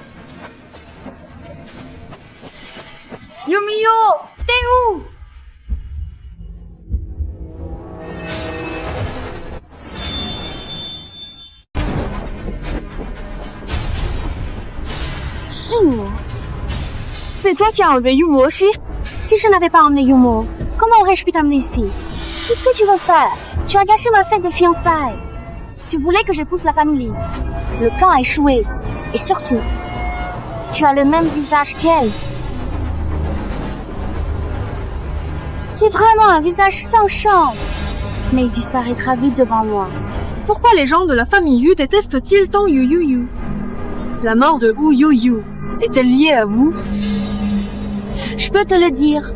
Speaker 10: Yumio, t'es où?
Speaker 2: C'est toi qui as enlevé Yumo aussi?
Speaker 3: Si je n'avais pas emmené Yumo, comment aurais-je pu t'amener ici? Qu'est-ce que tu veux faire? Tu as gâché ma fête de fiançailles. Tu voulais que j'épouse la famille Li. Le plan a échoué. Et surtout, tu as le même visage qu'elle. C'est vraiment un visage sans chance. Mais il disparaîtra vite devant moi.
Speaker 2: Pourquoi les gens de la famille Yu détestent-ils tant Yu Yu Yu? La mort de Hu Yu Yu est-elle liée à vous?
Speaker 3: Je peux te le dire.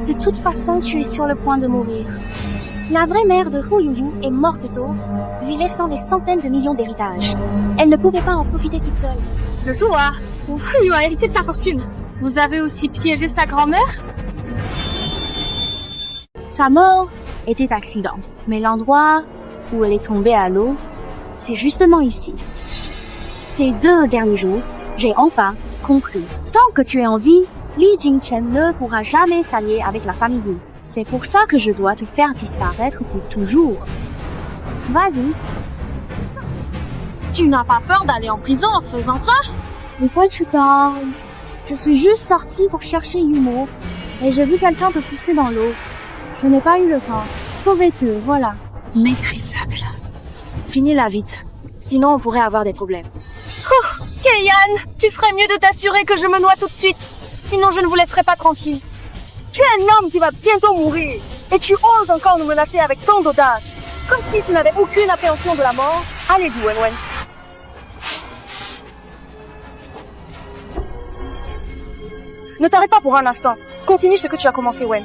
Speaker 3: De toute façon, tu es sur le point de mourir. La vraie mère de Hu Yuyu est morte tôt, lui laissant des centaines de millions d'héritages. Elle ne pouvait pas en profiter toute seule.
Speaker 2: Le jour où Hu Yu a hérité de sa fortune, vous avez aussi piégé sa grand-mère?
Speaker 3: Sa mort était accident, mais l'endroit où elle est tombée à l'eau, c'est justement ici. Ces 2 derniers jours, j'ai enfin compris. Tant que tu es en vie, Li Jing-Chen ne pourra jamais s'allier avec la famille Yu. C'est pour ça que je dois te faire disparaître pour toujours. Vas-y.
Speaker 2: Tu n'as pas peur d'aller en prison en faisant ça?
Speaker 3: De quoi tu parles? Je suis juste sortie pour chercher Yumo, et j'ai vu quelqu'un te pousser dans l'eau. Je n'ai pas eu le temps. Sauvez-te, voilà.
Speaker 2: Méprisable.
Speaker 3: Finis-la vite. Sinon, on pourrait avoir des problèmes.
Speaker 10: Oh, Keiyan, tu ferais mieux de t'assurer que je me noie tout de suite. Sinon, je ne vous laisserai pas tranquille. Tu es un homme qui va bientôt mourir. Et tu oses encore nous menacer avec tant d'audace. Comme si tu n'avais aucune appréhension de la mort. Allez-y, Wen. Ne t'arrête pas pour un instant. Continue ce que tu as commencé, Wen.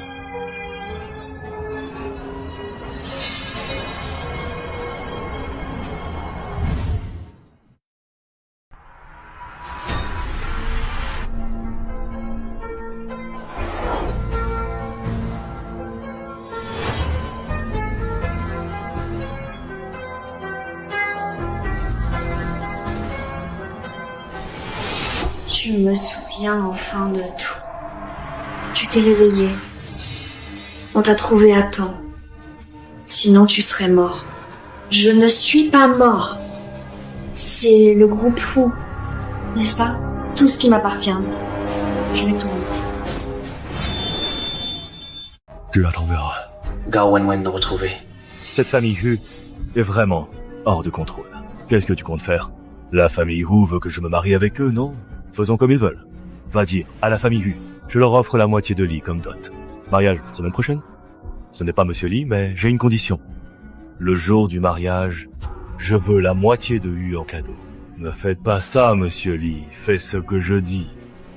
Speaker 21: Je me souviens enfin de tout. Tu t'es réveillé. On t'a trouvé à temps. Sinon tu serais mort. Je ne suis pas mort. C'est le groupe Hu, n'est-ce pas? Tout ce qui m'appartient. Je vais tourner.
Speaker 11: Tu attendras.
Speaker 15: Gao Wen de retrouver.
Speaker 14: Cette famille Hu est vraiment hors de contrôle. Qu'est-ce que tu comptes faire? La famille Hu veut que je me marie avec eux, non? Faisons comme ils veulent. Va dire à la famille Hu, je leur offre la moitié de Li comme dot. Mariage, semaine prochaine? Ce n'est pas Monsieur Li, mais j'ai une condition. Le jour du mariage, je veux la moitié de Hu en cadeau. Ne faites pas ça, Monsieur Li. Faites ce que je dis.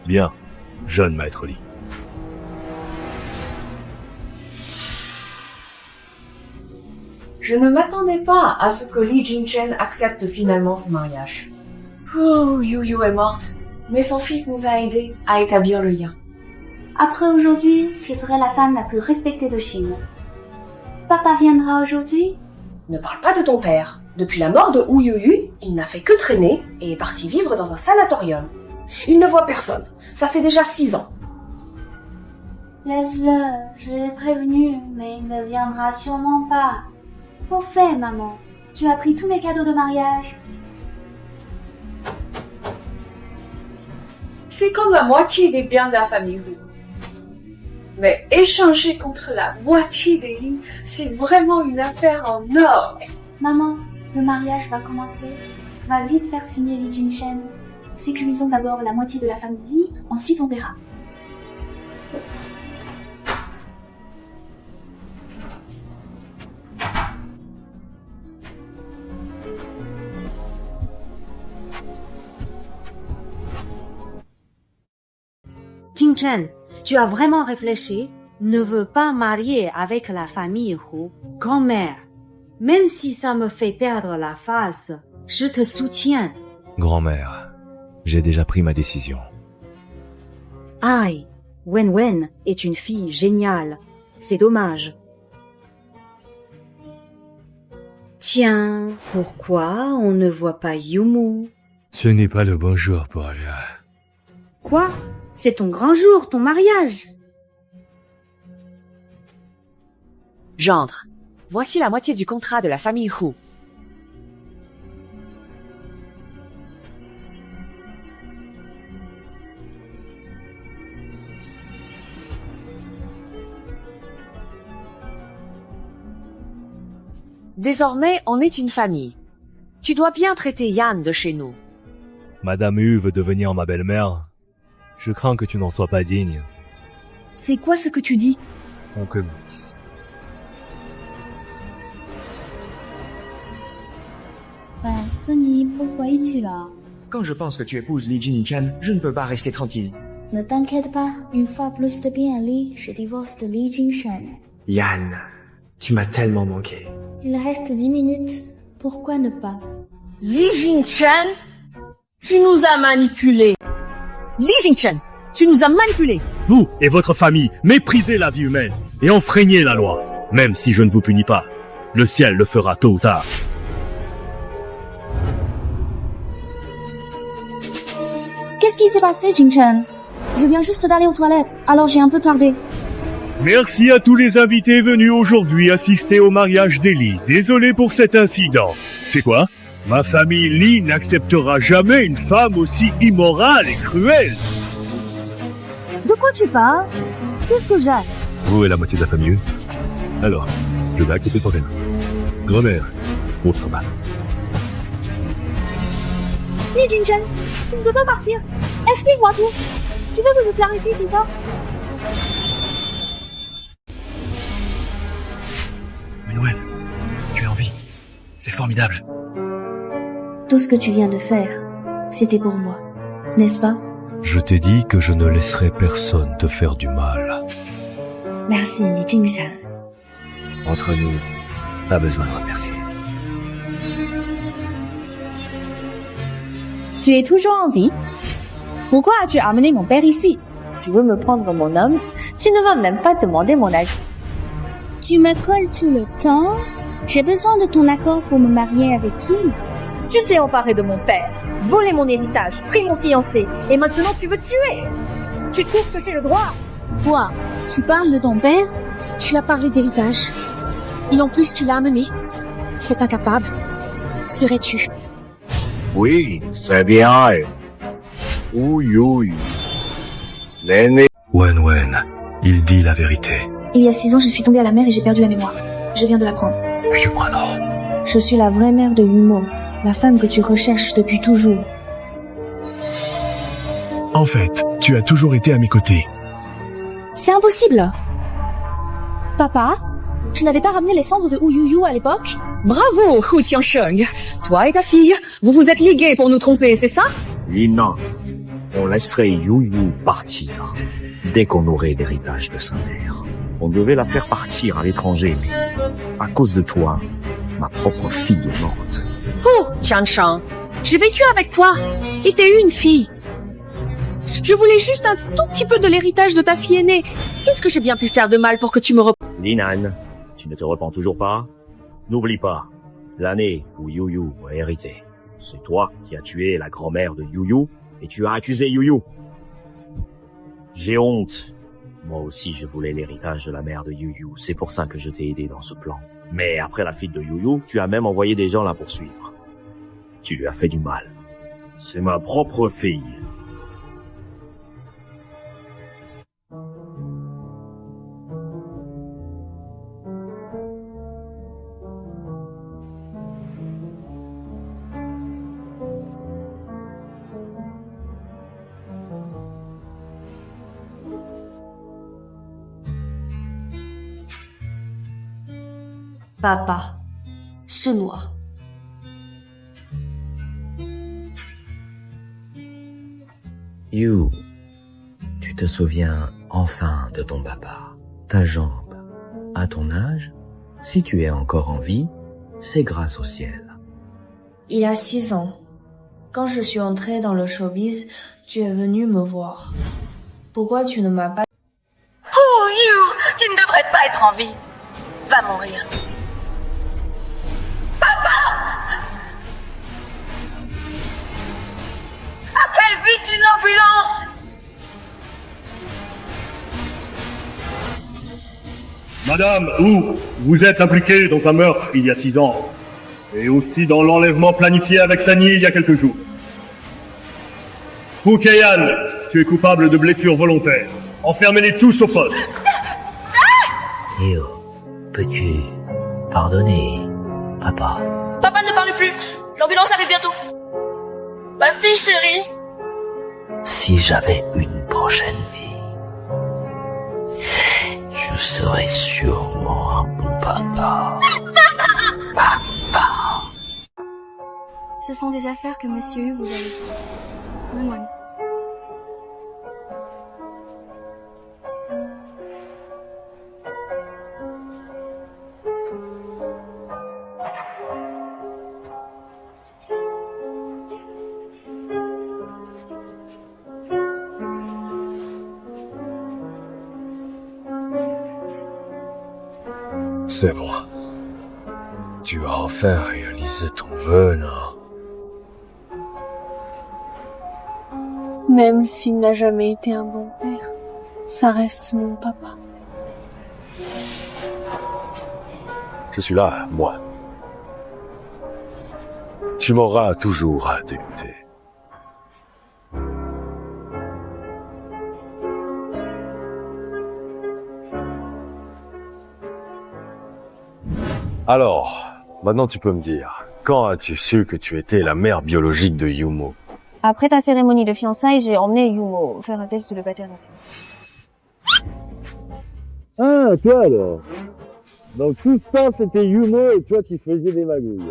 Speaker 14: Bien, jeune maître Li.
Speaker 21: Je ne m'attendais pas à ce que Li Jing-Chen accepte finalement ce mariage.
Speaker 3: Yu Yu est morte, mais son fils nous a aidés à établir le lien.
Speaker 21: Après aujourd'hui, je serai la femme la plus respectée de Chine. Papa viendra aujourd'hui?
Speaker 3: Ne parle pas de ton père. Depuis la mort de Wu Yuyu, il n'a fait que traîner et est parti vivre dans un sanatorium. Il ne voit personne. Ça fait déjà 6 ans.
Speaker 21: Laisse-le, je l'ai prévenu, mais il ne viendra sûrement pas. Au fait, maman, tu as pris tous mes cadeaux de mariage.
Speaker 3: C'est comme la moitié des biens de la famille Wu. Mais échanger contre la moitié des Li, c'est vraiment une affaire en or.
Speaker 21: Maman, le mariage va commencer. Va vite faire signer Li Jingchen. Sécurisons d'abord la moitié de la famille Li, ensuite on verra.
Speaker 13: Jingchen, tu as vraiment réfléchi? Ne veux pas marier avec la famille Hu, grand-mère. Même si ça me fait perdre la face, je te soutiens.
Speaker 8: Grand-mère, j'ai déjà pris ma décision.
Speaker 13: Aïe, Wen est une fille géniale. C'est dommage. Tiens, pourquoi on ne voit pas Yumu?
Speaker 8: Ce n'est pas le bon jour pour elle.
Speaker 13: Quoi? C'est ton grand jour, ton mariage.
Speaker 16: Gendre, voici la moitié du contrat de la famille Hu. Désormais, on est une famille. Tu dois bien traiter Yan de chez nous.
Speaker 8: Madame Hu veut devenir ma belle-mère. Je crains que tu n'en sois pas digne.
Speaker 16: C'est quoi ce que tu dis?
Speaker 8: On commence.
Speaker 19: Quand je pense que tu épouses Li Jingchen, je ne peux pas rester tranquille.
Speaker 21: Ne t'inquiète pas, une fois plus de bien Li, je divorce de Li Jingchen.
Speaker 19: Yan, tu m'as tellement manqué.
Speaker 21: Il reste 10 minutes. Pourquoi ne pas?
Speaker 16: Li Jingchen, tu nous as manipulés. Li Jingchen, tu nous as manipulés.
Speaker 14: Vous et votre famille méprisez la vie humaine et enfreignez la loi. Même si je ne vous punis pas, le ciel le fera tôt ou tard.
Speaker 21: Qu'est-ce qui s'est passé, Jingchen? Je viens juste d'aller aux toilettes, alors j'ai un peu tardé.
Speaker 14: Merci à tous les invités venus aujourd'hui assister au mariage d'Eli. Désolé pour cet incident. C'est quoi? Ma famille Li n'acceptera jamais une femme aussi immorale et cruelle.
Speaker 21: De quoi tu parles? Qu'est-ce que j'ai?
Speaker 14: Vous et la moitié de la famille. Alors, je vais accepter son thème. Grand-mère, on s'en bat.
Speaker 21: Li Jingchen, tu ne peux pas partir. Explique-moi tout. Tu veux que je clarifie, c'est ça?
Speaker 19: Manuel, tu es en vie. C'est formidable.
Speaker 21: Tout ce que tu viens de faire, c'était pour moi, n'est-ce pas?
Speaker 8: Je t'ai dit que je ne laisserai personne te faire du mal.
Speaker 21: Merci, Li Jingchen.
Speaker 8: Entre nous, pas besoin de remercier.
Speaker 21: Tu es toujours en vie? Pourquoi as-tu amené mon père ici? Tu veux me prendre mon homme? Tu ne vas même pas demander mon avis. Tu me colles tout le temps? J'ai besoin de ton accord pour me marier avec qui?
Speaker 22: Tu t'es emparé de mon père, volé mon héritage, pris mon fiancé, et maintenant tu veux tuer. Tu trouves que j'ai le droit?
Speaker 21: Quoi? Tu parles de ton père? Tu as parlé d'héritage. Et en plus tu l'as amené. C'est incapable. Serais-tu?
Speaker 24: Oui, c'est bien. Oui. L'aîné.
Speaker 8: Wen, il dit la vérité.
Speaker 21: Il y a 6 ans, je suis tombée à la mer et j'ai perdu la mémoire. Je viens de l'apprendre.
Speaker 8: Je crois non.
Speaker 21: Je suis la vraie mère de Yumo, la femme que tu recherches depuis toujours.
Speaker 19: En fait, tu as toujours été à mes côtés.
Speaker 21: C'est impossible! Papa, tu n'avais pas ramené les cendres de Wu Yuyu à l'époque?
Speaker 16: Bravo, Hu Tiansheng. Toi et ta fille, vous vous êtes ligués pour nous tromper, c'est ça?
Speaker 24: Lina, on laisserait Yu partir dès qu'on aurait l'héritage de sa mère. On devait la faire partir à l'étranger, mais à cause de toi, ma propre fille est morte.
Speaker 16: Hu Tiansheng, J'ai vécu avec toi et t'es une fille. Je voulais juste un tout petit peu de l'héritage de ta fille aînée. Qu'est-ce que j'ai bien pu faire de mal pour que tu me
Speaker 24: Linan, tu ne te repens toujours pas? N'oublie pas, l'année où Yu a hérité, c'est toi qui as tué la grand-mère de Yu et tu as accusé Yu. J'ai honte. Moi aussi, je voulais l'héritage de la mère de Yu. C'est pour ça que je t'ai aidé dans ce plan. Mais après la fuite de Yu, tu as même envoyé des gens la poursuivre. Tu lui as fait du mal. C'est ma propre fille.
Speaker 3: Papa, c'est moi.
Speaker 1: You, tu te souviens enfin de ton papa, ta jambe. À ton âge, si tu es encore en vie, c'est grâce au ciel.
Speaker 3: Il a 6 ans. Quand je suis entrée dans le showbiz, tu es venu me voir. Pourquoi tu ne m'as pas...
Speaker 16: Oh, You, tu ne devrais pas être en vie. Va mourir. Papa! Appelle vite une ambulance!
Speaker 7: Madame, vous êtes impliquée dans un meurtre il y a 6 ans. Et aussi dans l'enlèvement planifié avec Sani il y a quelques jours. Pukeyan, tu es coupable de blessures volontaires. Enfermez-les tous au poste.
Speaker 1: You, peux-tu pardonner, papa?
Speaker 22: Papa ne parle plus. L'ambulance arrive bientôt. Ma fille chérie.
Speaker 1: Si j'avais une prochaine vie, je serais sûrement un bon papa. Papa.
Speaker 10: Ce sont des affaires que Monsieur Hu vous a laissées. Wen-Wen.
Speaker 11: C'est bon. Tu as enfin réalisé ton vœu, non?
Speaker 10: Même s'il n'a jamais été un bon père, ça reste mon papa.
Speaker 11: Je suis là, moi. Tu m'auras toujours dégoûté. Alors, maintenant tu peux me dire, quand as-tu su que tu étais la mère biologique de Yumo?
Speaker 2: Après ta cérémonie de fiançailles, j'ai emmené Yumo faire un test de paternité.
Speaker 7: Ah, toi alors. Donc tout ça, c'était Yumo et toi qui faisiez des magouilles.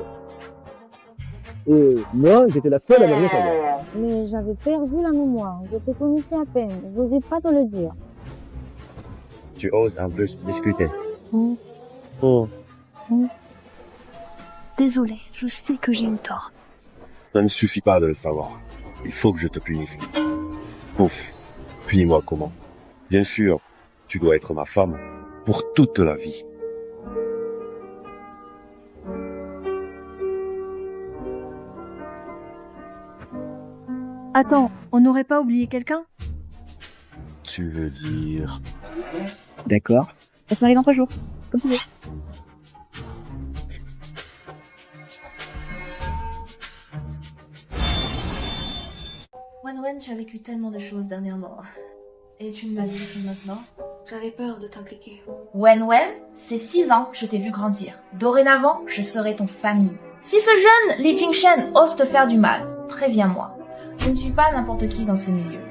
Speaker 7: Et moi, j'étais la seule à ne rien savoir.
Speaker 2: Mais j'avais perdu la mémoire, je te connaissais à peine, j'osais pas te le dire.
Speaker 24: Tu oses un peu discuter.
Speaker 7: Oh.
Speaker 10: Désolée, je sais que j'ai eu tort.
Speaker 11: Ça ne suffit pas de le savoir. Il faut que je te punisse. Ouf. Punis-moi comment? Bien sûr, tu dois être ma femme pour toute la vie.
Speaker 10: Attends, on n'aurait pas oublié quelqu'un?
Speaker 11: Tu veux dire...
Speaker 2: D'accord. Elle se marie dans 3 jours, comme tu veux.
Speaker 3: Wen-Wen, tu as vécu tellement de choses dernièrement. Et tu ne m'as dit que maintenant?
Speaker 2: J'avais peur de t'impliquer.
Speaker 3: Wen-Wen, c'est 6 ans que je t'ai vu grandir. Dorénavant, je serai ton famille. Si ce jeune Li Jingchen ose te faire du mal, préviens-moi. Je ne suis pas n'importe qui dans ce milieu.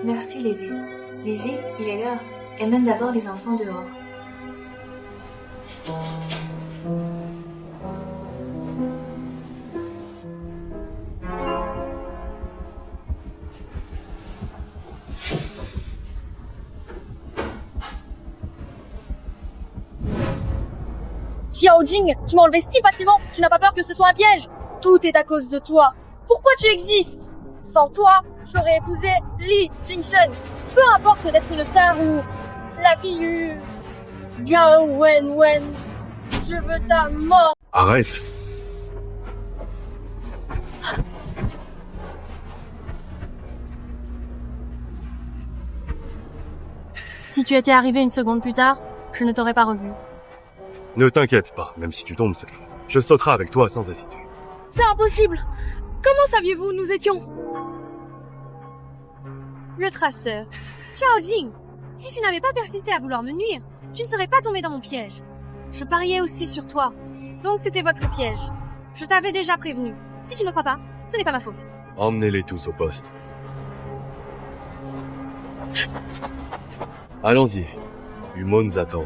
Speaker 2: Merci, Lizzie. Lizzie, il est l'heure. Emmène d'abord les enfants dehors.
Speaker 10: Xiao Jing, tu m'as enlevé si facilement, tu n'as pas peur que ce soit un piège? Tout est à cause de toi. Pourquoi tu existes? Sans toi, j'aurais épousé Lee Jingchen. Peu importe d'être une star ou la fille Gao Wen. Je veux ta mort.
Speaker 11: Arrête.
Speaker 2: Si tu étais arrivé une seconde plus tard, je ne t'aurais pas revu.
Speaker 11: Ne t'inquiète pas, même si tu tombes cette fois. Je sauterai avec toi sans hésiter.
Speaker 10: C'est impossible. Comment saviez-vous nous étions? Le traceur. Chao Jing, si tu n'avais pas persisté à vouloir me nuire, tu ne serais pas tombé dans mon piège. Je pariais aussi sur toi. Donc c'était votre piège. Je t'avais déjà prévenu. Si tu ne crois pas, ce n'est pas ma faute.
Speaker 11: Emmenez-les tous au poste. Allons-y. Humo nous attend.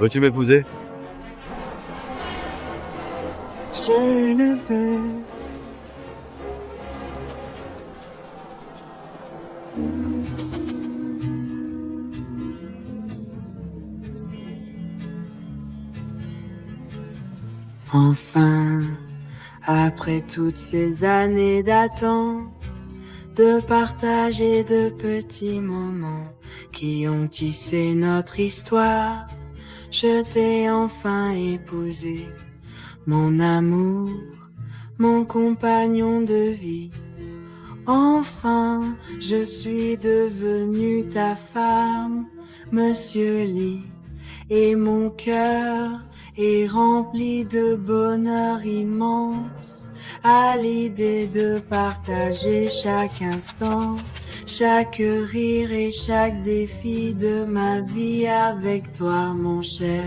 Speaker 11: Veux-tu m'épouser?
Speaker 5: Je le veux. Enfin, après toutes ces années d'attente, de partage et de petits moments qui ont tissé notre histoire, je t'ai enfin épousé, mon amour, mon compagnon de vie. Enfin, je suis devenue ta femme, Monsieur Lee, et mon cœur est rempli de bonheur immense à l'idée de partager chaque instant, chaque rire et chaque défi de ma vie avec toi, mon cher.